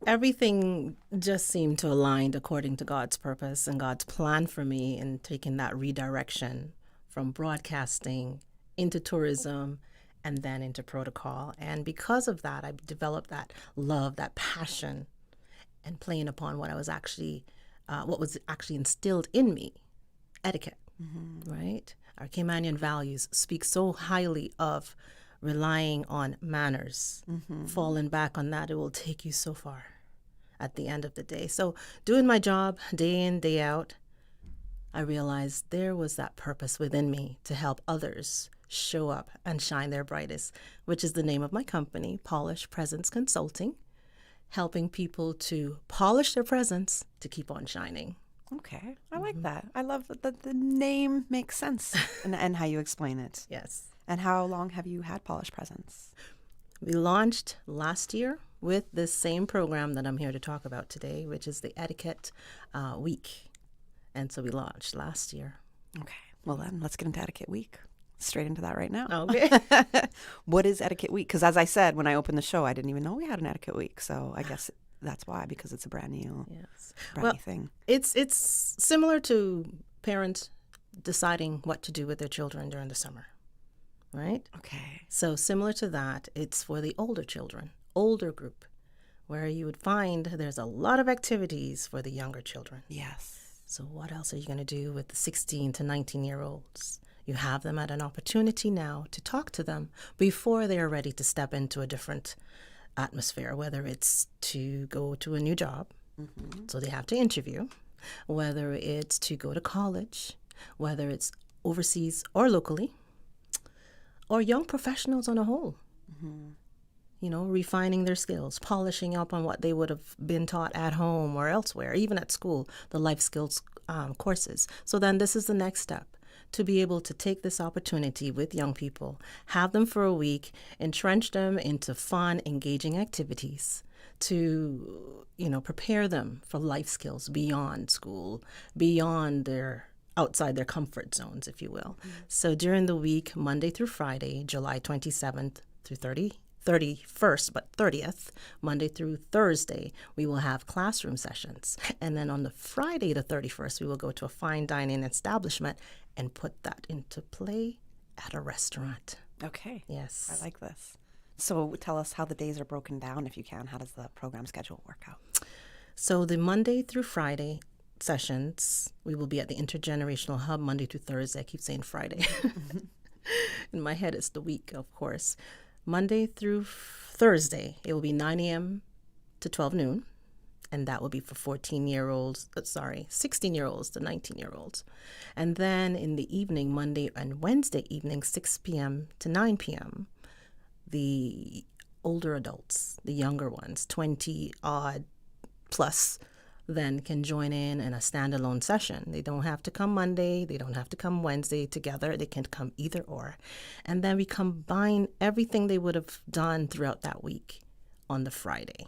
everything just seemed to align according to God's purpose and God's plan for me in taking that redirection from broadcasting into tourism and then into protocol. And because of that, I developed that love, that passion, and playing upon what was actually instilled in me, etiquette, right? Our Caymanian values speak so highly of relying on manners. Falling back on that, it will take you so far at the end of the day. So doing my job day in, day out, I realized there was that purpose within me to help others show up and shine their brightest, which is the name of my company, Polished Presence Consulting, helping people to polish their presence to keep on shining. Okay. I like that. I love that the name makes sense and how you explain it. Yes. And how long have you had Polished Presence? We launched last year with this same program that I'm here to talk about today, which is the Etiquette Week. And so we launched last year. Okay. Well, then let's get into Etiquette Week. Straight into that right now. Okay. What is Etiquette Week? Because as I said, when I opened the show, I didn't even know we had an Etiquette Week. So I guess that's why, because it's a brand new thing. It's similar to parents deciding what to do with their children during the summer, right? Okay. So similar to that, it's for the older children, older group, where you would find there's a lot of activities for the younger children. Yes. So what else are you going to do with the 16 to 19-year-olds? You have them at an opportunity now to talk to them before they are ready to step into a different atmosphere, whether it's to go to a new job, so they have to interview, whether it's to go to college, whether it's overseas or locally, or young professionals on a whole. Refining their skills, polishing up on what they would have been taught at home or elsewhere, even at school, the life skills courses. So then this is the next step, to be able to take this opportunity with young people, have them for a week, entrench them into fun, engaging activities to, prepare them for life skills beyond school, beyond outside their comfort zones, if you will. So during the week, Monday through Friday, July 27th through 31st, but 30th, Monday through Thursday, we will have classroom sessions. And then on the Friday the 31st, we will go to a fine dining establishment and put that into play at a restaurant. Okay. Yes. I like this. So tell us how the days are broken down, if you can. How does the program schedule work out? So the Monday through Friday sessions, we will be at the Intergenerational Hub Monday through Thursday. I keep saying Friday. In my head, it's the week, of course. Monday through Thursday, it will be 9 a.m. to 12 noon. And that will be for 16-year-olds to 19-year-olds. And then in the evening, Monday and Wednesday evening, 6 p.m. to 9 p.m., the older adults, the younger ones, 20-odd plus, then can join in a standalone session. They don't have to come Monday. They don't have to come Wednesday together. They can come either or. And then we combine everything they would have done throughout that week on the Friday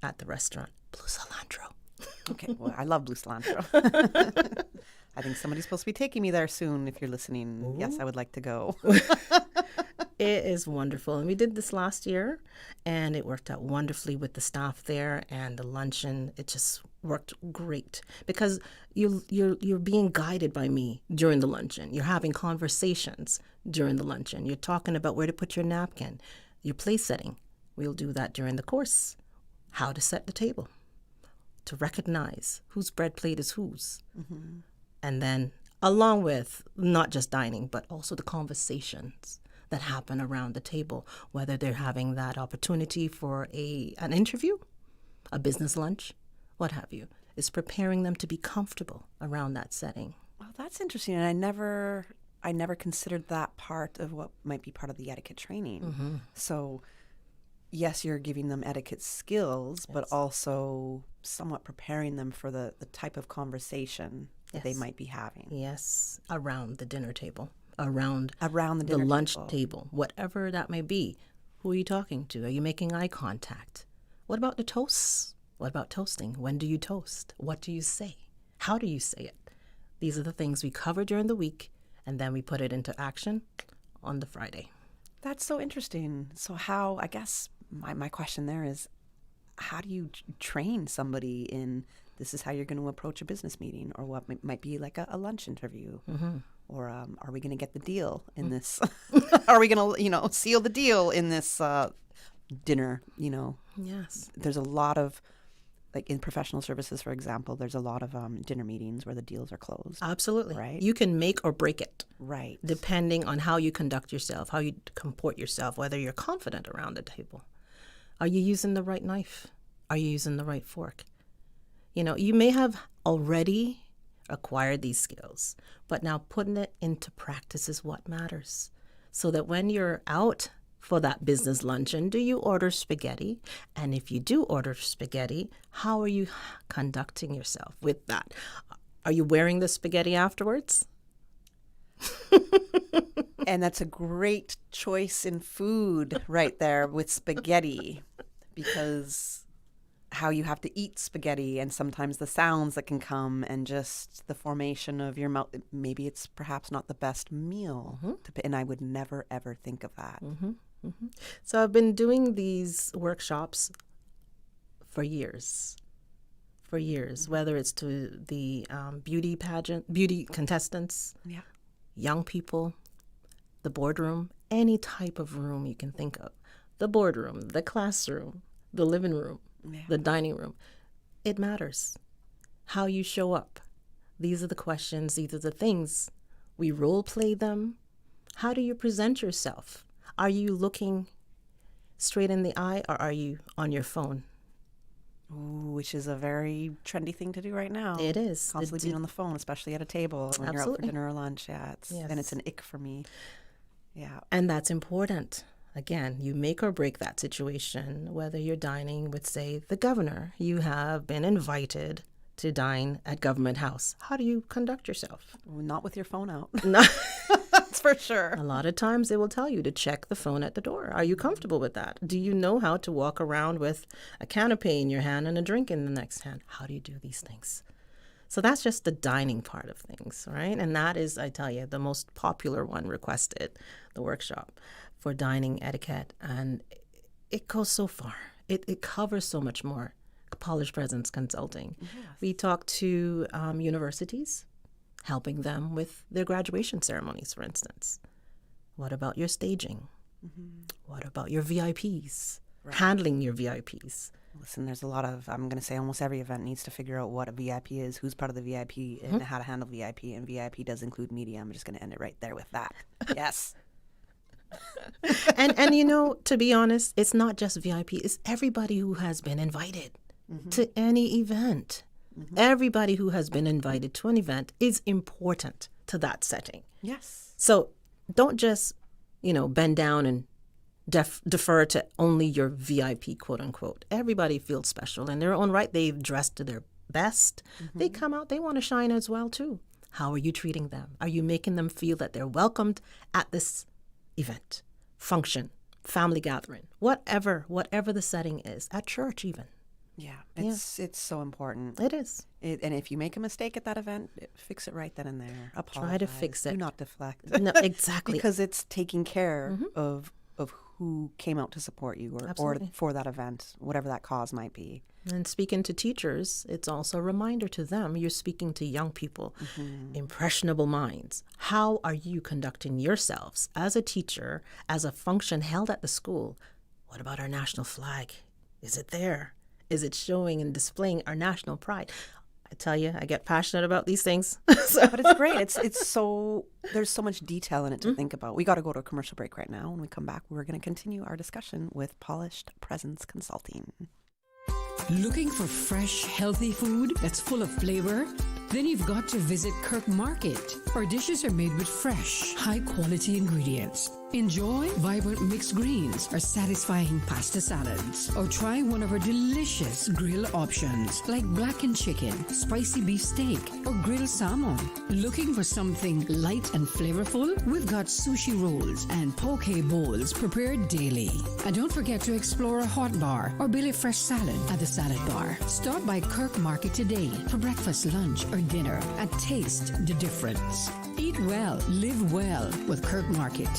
at the restaurant. Blue cilantro. Okay, well, I love blue cilantro. I think somebody's supposed to be taking me there soon. If you're listening, Ooh. Yes, I would like to go. It is wonderful. And we did this last year, and it worked out wonderfully with the staff there and the luncheon. It just worked great because you're being guided by me during the luncheon. You're having conversations during the luncheon. You're talking about where to put your napkin, your place setting. We'll do that during the course. How to set the table, to recognize whose bread plate is whose. Mm-hmm. And then along with not just dining, but also the conversations that happen around the table, whether they're having that opportunity for an interview, a business lunch, what have you. It's preparing them to be comfortable around that setting. Well, that's interesting. And I never considered that part of what might be part of the etiquette training. Mm-hmm. So yes, you're giving them etiquette skills, but also somewhat preparing them for the type of conversation that they might be having. Yes, around the dinner table, around the the lunch table, whatever that may be. Who are you talking to? Are you making eye contact? What about the toasts? What about toasting? When do you toast? What do you say? How do you say it? These are the things we cover during the week, and then we put it into action on the Friday. That's so interesting. So how, I guess my question there is, how do you train somebody in this is how you're going to approach a business meeting, or what might be like a lunch interview? Mm-hmm. Or are we going to get the deal in this? Are we going to, seal the deal in this dinner? Yes. There's a lot of, like in professional services, for example, there's a lot of dinner meetings where the deals are closed. Absolutely. Right. You can make or break it. Right. Depending on how you conduct yourself, how you comport yourself, whether you're confident around the table. Are you using the right knife? Are you using the right fork? You may have already acquired these skills, but now putting it into practice is what matters. So that when you're out for that business luncheon, do you order spaghetti? And if you do order spaghetti, how are you conducting yourself with that? Are you wearing the spaghetti afterwards? And that's a great choice in food right there with spaghetti, because how you have to eat spaghetti and sometimes the sounds that can come and just the formation of your mouth. Maybe it's perhaps not the best meal. Mm-hmm. And I would never, ever think of that. Mm-hmm. Mm-hmm. So I've been doing these workshops for years, whether it's to the beauty contestants, young people, the boardroom, any type of room you can think of, the boardroom, the classroom, the living room, the dining room. It matters how you show up. These are the questions, these are the things. We role play them. How do you present yourself? Are you looking straight in the eye, or are you on your phone? Ooh, which is a very trendy thing to do right now. It is. Constantly being on the phone, especially at a table when you're out for dinner or lunch. Yeah, and it's an ick for me. Yeah. And that's important. Again, you make or break that situation, whether you're dining with, say, the governor. You have been invited to dine at Government House. How do you conduct yourself? Not with your phone out. That's for sure. A lot of times they will tell you to check the phone at the door. Are you comfortable with that? Do you know how to walk around with a canapé in your hand and a drink in the next hand? How do you do these things? So that's just the dining part of things, right? And that is, I tell you, the most popular one requested, the workshop for dining etiquette. And it goes so far. It covers so much more. Polished Presence Consulting. Yes. We talk to universities, helping them with their graduation ceremonies, for instance. What about your staging? What about your VIPs? Right. Handling your VIPs. Listen, there's a lot of, I'm going to say almost every event needs to figure out what a VIP is, who's part of the VIP, and how to handle VIP. And VIP does include media. I'm just going to end it right there with that. Yes. and you know, to be honest, it's not just VIP. It's everybody who has been invited to any event. Everybody who has been invited to an event is important to that setting. Yes. So don't just, bend down and defer to only your VIP, quote unquote. Everybody feels special in their own right. They've dressed to their best. They come out, they want to shine as well too. How are you treating them? Are you making them feel that they're welcomed at this event, function, family gathering, whatever the setting is, at church even? Yeah, it's so important. It is. And if you make a mistake at that event, fix it right then and there. Apologize. Try to fix it. Do not deflect. No, exactly. Because it's taking care of who came out to support you or for that event, whatever that cause might be. And speaking to teachers, it's also a reminder to them, you're speaking to young people, impressionable minds. How are you conducting yourselves as a teacher, as a function held at the school? What about our national flag? Is it there? Is it showing and displaying our national pride? I tell you, I get passionate about these things. But it's great. It's so, there's so much detail in it to think about. We got to go to a commercial break right now. When we come back, we're going to continue our discussion with Polished Presence Consulting. Looking for fresh, healthy food that's full of flavor? Then you've got to visit Kirk Market. Our dishes are made with fresh, high-quality ingredients. Enjoy vibrant mixed greens or satisfying pasta salads. Or try one of our delicious grill options like blackened chicken, spicy beef steak, or grilled salmon. Looking for something light and flavorful? We've got sushi rolls and poke bowls prepared daily. And don't forget to explore a hot bar or Billy Fresh salad at the salad bar. Stop by Kirk Market today for breakfast, lunch, or dinner and taste the difference. Eat well, live well with Kirk Market.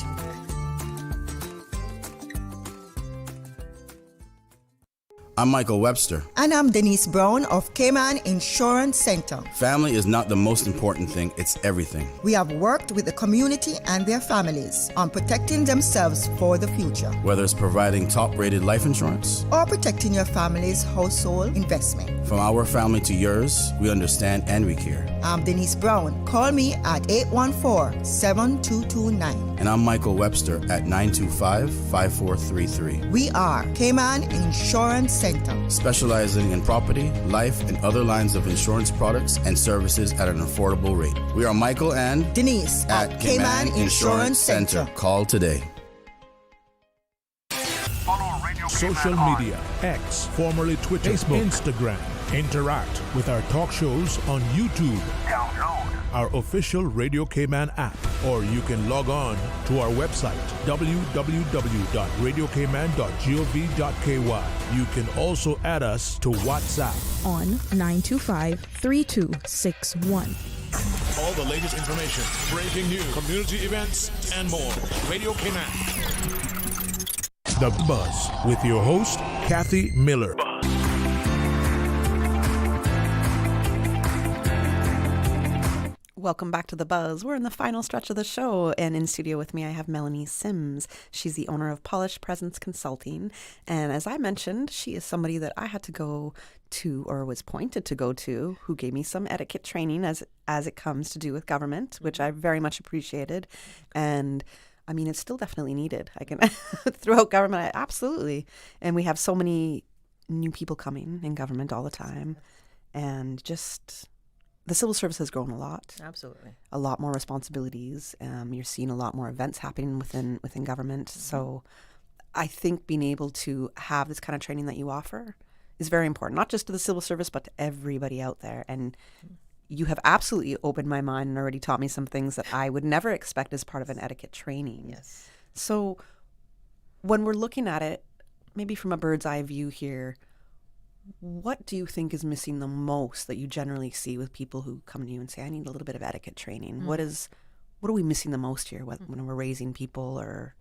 I'm Michael Webster. And I'm Denise Brown of Cayman Insurance Center. Family is not the most important thing, it's everything. We have worked with the community and their families on protecting themselves for the future. Whether it's providing top-rated life insurance or protecting your family's household investment. From our family to yours, we understand and we care. I'm Denise Brown. Call me at 814-7229. And I'm Michael Webster at 925-5433. We are Cayman Insurance Center. Specializing in property, life, and other lines of insurance products and services at an affordable rate. We are Michael and Denise at Cayman Insurance Center. Call today. Social media, X, formerly Twitter, Facebook, Instagram. Interact with our talk shows on YouTube. Download our official Radio Cayman app, or you can log on to our website, www.radiocayman.gov.ky. You can also add us to WhatsApp on 925-3261. All the latest information, breaking news, community events, and more. Radio Cayman. The Buzz with your host, Kathy Miller. Welcome back to The Buzz. We're in the final stretch of the show, and in studio with me I have Meloney Syms. She's the owner of Polished Presence Consulting, and as I mentioned, she is somebody that I had to go to, or was pointed to go to, who gave me some etiquette training as it comes to do with government, which I very much appreciated. And I mean, it's still definitely needed. I can throughout government, absolutely. And we have so many new people coming in government all the time, and just the civil service has grown a lot. Absolutely. A lot more responsibilities. You're seeing a lot more events happening within government. Mm-hmm. So I think being able to have this kind of training that you offer is very important, not just to the civil service, but to everybody out there. And you have absolutely opened my mind and already taught me some things that I would never expect as part of an etiquette training. Yes. So when we're looking at it, maybe from a bird's eye view here, what do you think is missing the most that you generally see with people who come to you and say, I need a little bit of etiquette training? What are we missing the most here when we're raising people or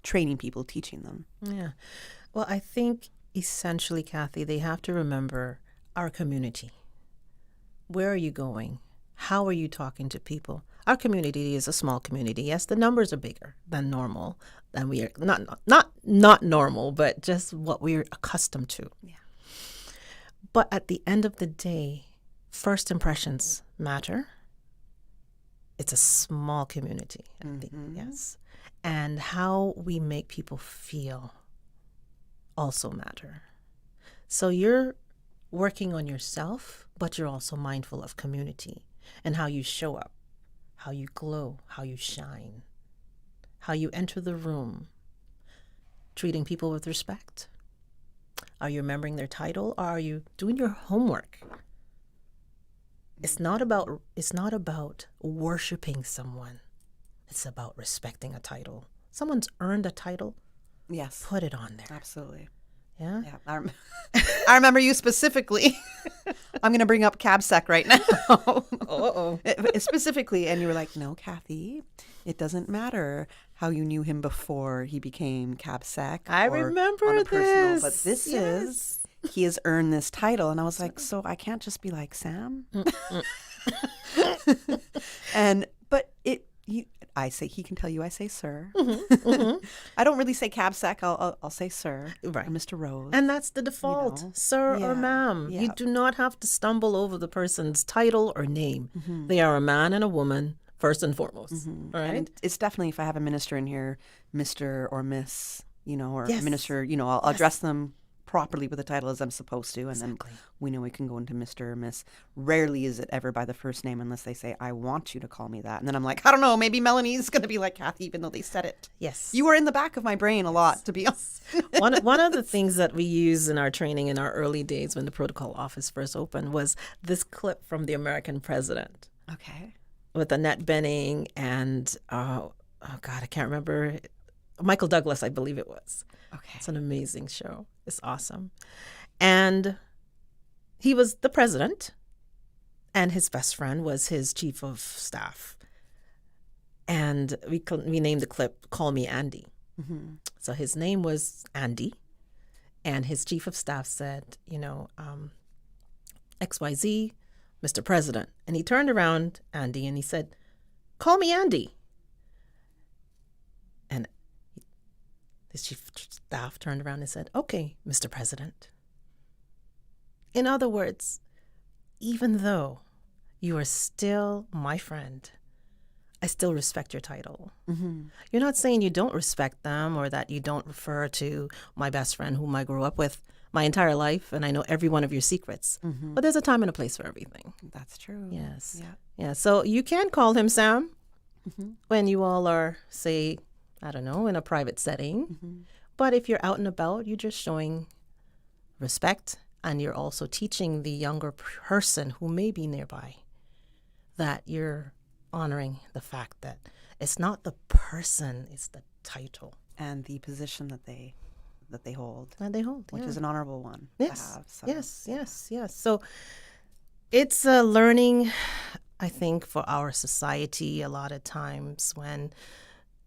training people, teaching them? Yeah. Well, I think essentially, Kathy, they have to remember our community. Where are you going? How are you talking to people? Our community is a small community. Yes, the numbers are bigger than normal, than we are not normal, but just what we're accustomed to. Yeah. But at the end of the day, first impressions matter. It's a small community, I think, yes. And how we make people feel also matter. So you're working on yourself, but you're also mindful of community and how you show up, how you glow, how you shine, how you enter the room, treating people with respect. Are you remembering their title, or are you doing your homework? It's not about worshiping someone. It's about respecting a title. Someone's earned a title. Yes. Put it on there. Absolutely. Yeah. I remember you specifically. I'm going to bring up CabSec right now. Uh-oh. Specifically. And you were like, no, Kathy, it doesn't matter how you knew him before he became CabSec. I or remember on a personal, this. but this is, he has earned this title. And I was like, so I can't just be like Sam? I say, he can tell you I say sir. I don't really say CabSec. I'll say sir. Right. Or Mr. Rose. And that's the default, sir or ma'am. Yeah. You do not have to stumble over the person's title or name. They are a man and a woman, first and foremost. All right. And it's definitely, if I have a minister in here, Mr. or Miss, or Yes. minister, I'll address them properly with the title as I'm supposed to, and then we know we can go into Mr. or Miss. Rarely is it ever by the first name unless they say, I want you to call me that. And then I'm like, I don't know, maybe Meloney's going to be like Kathy, even though they said it. Yes. You were in the back of my brain a lot, to be honest. One of the things that we used in our training in our early days when the protocol office first opened was this clip from the American president. Okay. With Annette Bening and, oh God, I can't remember, Michael Douglas, I believe it was. Okay. It's an amazing show. It's awesome. And he was the president, and his best friend was his chief of staff. And we named the clip Call Me Andy. So his name was Andy, and his chief of staff said, XYZ, Mr. President. And he turned around, Andy, and he said, call me Andy. And his chief of staff turned around and said, okay, Mr. President. In other words, even though you are still my friend, I still respect your title. You're not saying you don't respect them or that you don't refer to my best friend whom I grew up with my entire life, and I know every one of your secrets. But there's a time and a place for everything. That's true. Yes. Yeah. Yeah. So you can call him Sam when you all are, say, I don't know, in a private setting. But if you're out and about, you're just showing respect, and you're also teaching the younger person who may be nearby that you're honoring the fact that it's not the person, it's the title. And the position that they hold. Which yeah. is an honorable one Yes. to have. So. Yes. So it's a learning, I think, for our society a lot of times when,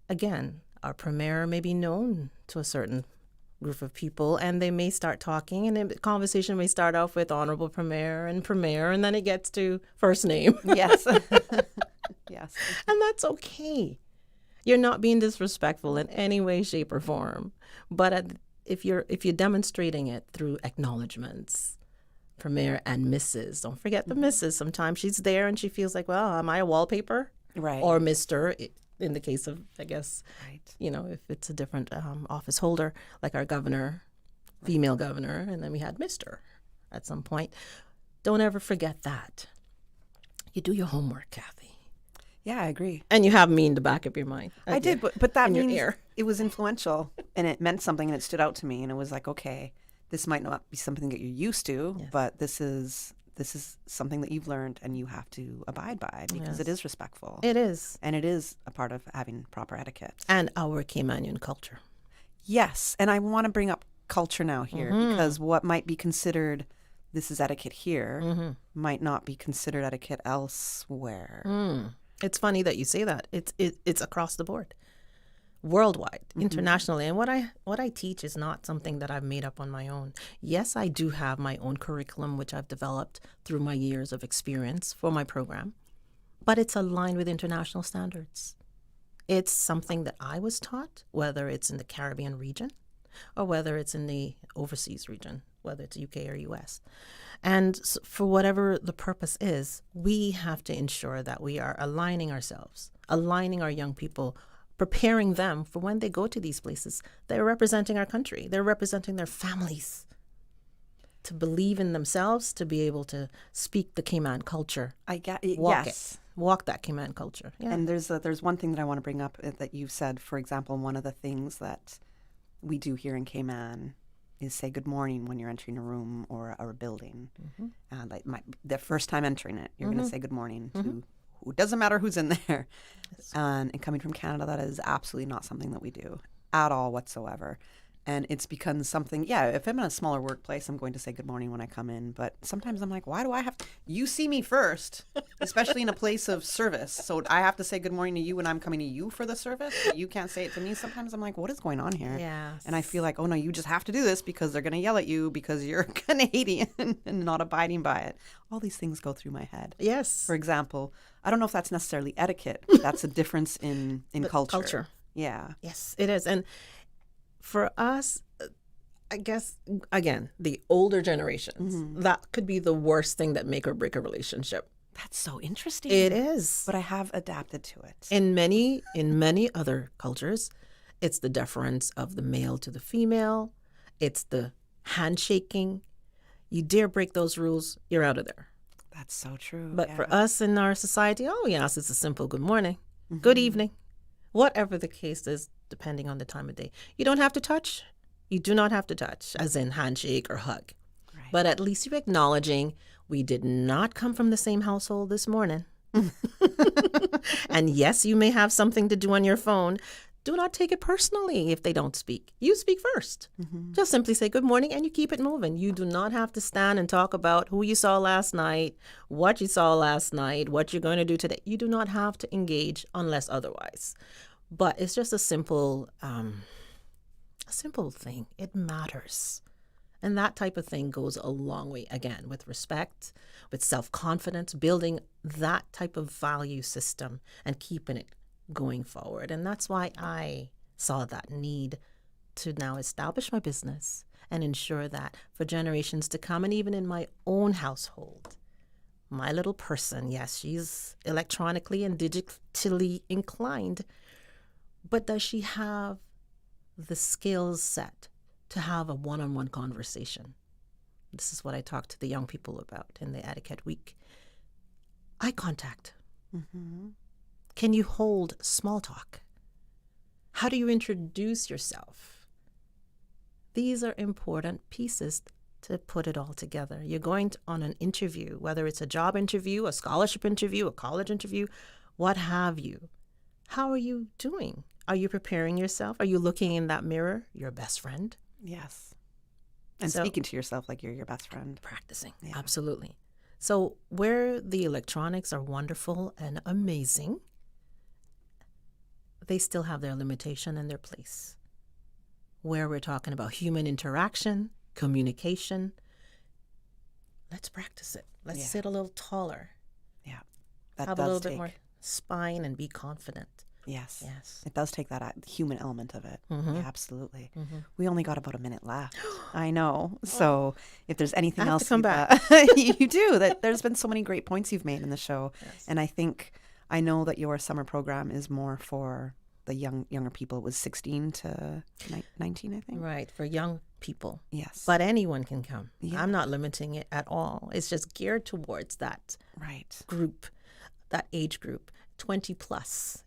again, our premier may be known to a certain group of people, and they may start talking, and the conversation may start off with honorable premier, and then it gets to first name. Yes. Yes. And that's okay. You're not being disrespectful in any way, shape, or form. But if you're demonstrating it through acknowledgments, Premier and Mrs. Don't forget the Mrs. Sometimes she's there and she feels like, well, am I a wallpaper? Right. Or Mr. In the case of, I guess, right. If it's a different office holder, like our governor, female governor, and then we had Mr. at some point. Don't ever forget that. You do your homework, Kathy. Yeah, I agree. And you have me in the back of your mind. I did, but that in means your ear. It was influential, and it meant something, and it stood out to me, and it was like, okay, this might not be something that you're used to, but this is this is something that you've learned and you have to abide by because it is respectful. It is. And it is a part of having proper etiquette. And our Caymanian culture. Yes. And I want to bring up culture now here because what might be considered this is etiquette here might not be considered etiquette elsewhere. It's funny that you say that. It's across the board. Worldwide, internationally. And what I teach is not something that I've made up on my own. Yes, I do have my own curriculum, which I've developed through my years of experience for my program, but it's aligned with international standards. It's something that I was taught, whether it's in the Caribbean region or whether it's in the overseas region, whether it's UK or US. And for whatever the purpose is, we have to ensure that we are aligning ourselves, aligning our young people, preparing them for when they go to these places. They're representing our country. They're representing their families. To believe in themselves, to be able to speak the Cayman culture. Walk that Cayman culture. Yeah. And there's one thing that I want to bring up that you've said. For example, one of the things that we do here in Cayman is say good morning when you're entering a room or a building. Like the first time entering it, you're going to say good morning to who doesn't matter who's in there. And coming from Canada, that is absolutely not something that we do at all whatsoever. And it's become something, if I'm in a smaller workplace, I'm going to say good morning when I come in. But sometimes I'm like, why do I have to? You see me first, especially in a place of service. So I have to say good morning to you when I'm coming to you for the service. But you can't say it to me. Sometimes I'm like, what is going on here? Yes. And I feel like, oh, no, you just have to do this because they're going to yell at you because you're Canadian and not abiding by it. All these things go through my head. Yes. For example, I don't know if that's necessarily etiquette. But that's a difference in culture. Yeah. Yes, it is. And for us, I guess, again, the older generations, that could be the worst thing that make or break a relationship. That's so interesting. It is. But I have adapted to it. In many other cultures, it's the deference of the male to the female. It's the handshaking. You dare break those rules, you're out of there. That's so true. But for us in our society, yes, it's a simple good morning, good evening, whatever the case is, depending on the time of day. You don't have to touch. You do not have to touch, as in handshake or hug. Right. But at least you're acknowledging we did not come from the same household this morning. And yes, you may have something to do on your phone. Do not take it personally if they don't speak. You speak first. Just simply say good morning and you keep it moving. You do not have to stand and talk about who you saw last night, what you saw last night, what you're going to do today. You do not have to engage unless otherwise. But it's just a simple thing. It matters. And that type of thing goes a long way, again, with respect, with self-confidence, building that type of value system and keeping it going forward. And that's why I saw that need to now establish my business and ensure that for generations to come, and even in my own household, my little person, yes, she's electronically and digitally inclined, but does she have the skills set to have a one-on-one conversation? This is what I talk to the young people about in the Etiquette Week. Eye contact. Can you hold small talk? How do you introduce yourself? These are important pieces to put it all together. You're going on an interview, whether it's a job interview, a scholarship interview, a college interview, what have you. How are you doing? Are you preparing yourself? Are you looking in that mirror, your best friend? Yes. And speaking to yourself like you're your best friend. Practicing, absolutely. So where the electronics are wonderful and amazing, they still have their limitation and their place. Where we're talking about human interaction, communication, let's practice it. Let's sit a little taller. Yeah. Have a little bit more spine and be confident. Yes. It does take that human element of it. Yeah, absolutely. We only got about a minute left. I know. So if there's anything else, to come back. You do. That there's been so many great points you've made in the show. Yes. And I know that your summer program is more for the younger people. It was 16 to 19, I think. Right, for young people. Yes. But anyone can come. Yeah. I'm not limiting it at all. It's just geared towards that group, that age group. 20 plus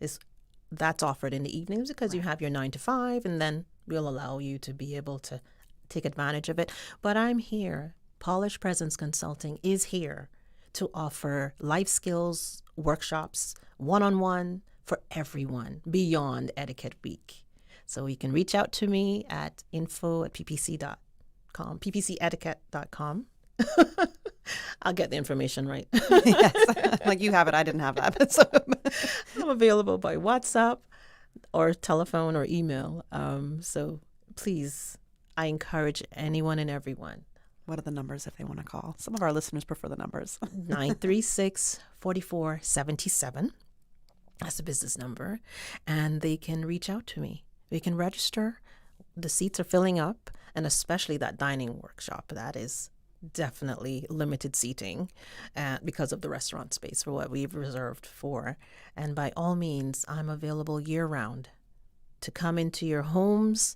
that's offered in the evenings because you have your 9 to 5, and then we'll allow you to be able to take advantage of it. But I'm here Polished Presence Consulting is here to offer life skills workshops, one-on-one for everyone beyond Etiquette Week. So you can reach out to me at info@ppc.com, ppcetiquette.com. I'll get the information right. Yes, like you have it, I didn't have that. So I'm available by WhatsApp or telephone or email. So please, I encourage anyone and everyone. What are the numbers if they want to call? Some of our listeners prefer the numbers. 936-4477. That's the business number. And they can reach out to me. They can register. The seats are filling up, and especially that dining workshop. That is definitely limited seating because of the restaurant space for what we've reserved for. And by all means, I'm available year-round to come into your homes,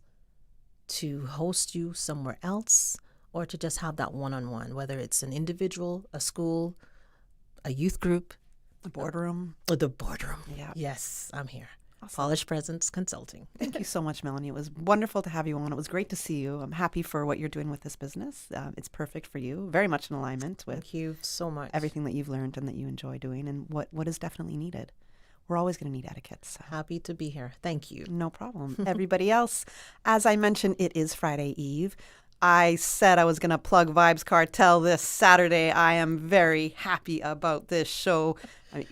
to host you somewhere else, or to just have that one-on-one, whether it's an individual, a school, a youth group. The boardroom. Or the boardroom. Yeah. Yes, I'm here. Awesome. Polished Presence Consulting. Thank you so much, Meloney. It was wonderful to have you on. It was great to see you. I'm happy for what you're doing with this business. It's perfect for you. Very much in alignment with Thank you so much. Everything that you've learned and that you enjoy doing and what is definitely needed. We're always going to need etiquette. So. Happy to be here. Thank you. No problem. Everybody else, as I mentioned, it is Friday Eve. I said I was going to plug Vibes Cartel this Saturday. I am very happy about this show.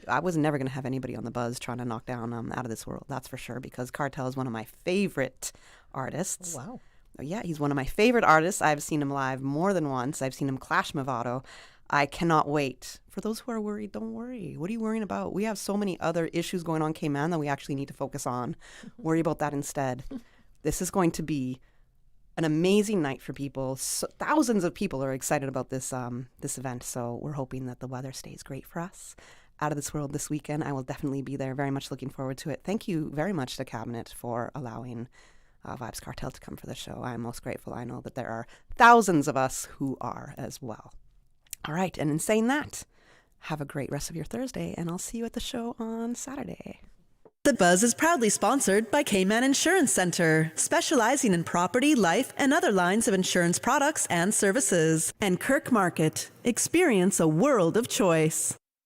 I was never going to have anybody on the buzz trying to knock down Out of This World, that's for sure, because Cartel is one of my favorite artists. Oh, wow. Yeah, he's one of my favorite artists. I've seen him live more than once. I've seen him clash Movado. I cannot wait. For those who are worried, don't worry. What are you worrying about? We have so many other issues going on, Cayman, that we actually need to focus on. Worry about that instead. This is going to be an amazing night for people. Thousands of people are excited about this event, so we're hoping that the weather stays great for us. Out of This World this weekend. I will definitely be there. Very much looking forward to it. Thank you very much to Cabinet for allowing Vibes Cartel to come for the show. I'm most grateful. I know that there are thousands of us who are as well. All right, and in saying that, have a great rest of your Thursday, and I'll see you at the show on Saturday. The Buzz is proudly sponsored by Cayman Insurance Center, specializing in property, life, and other lines of insurance products and services. And Kirk Market. Experience a world of choice.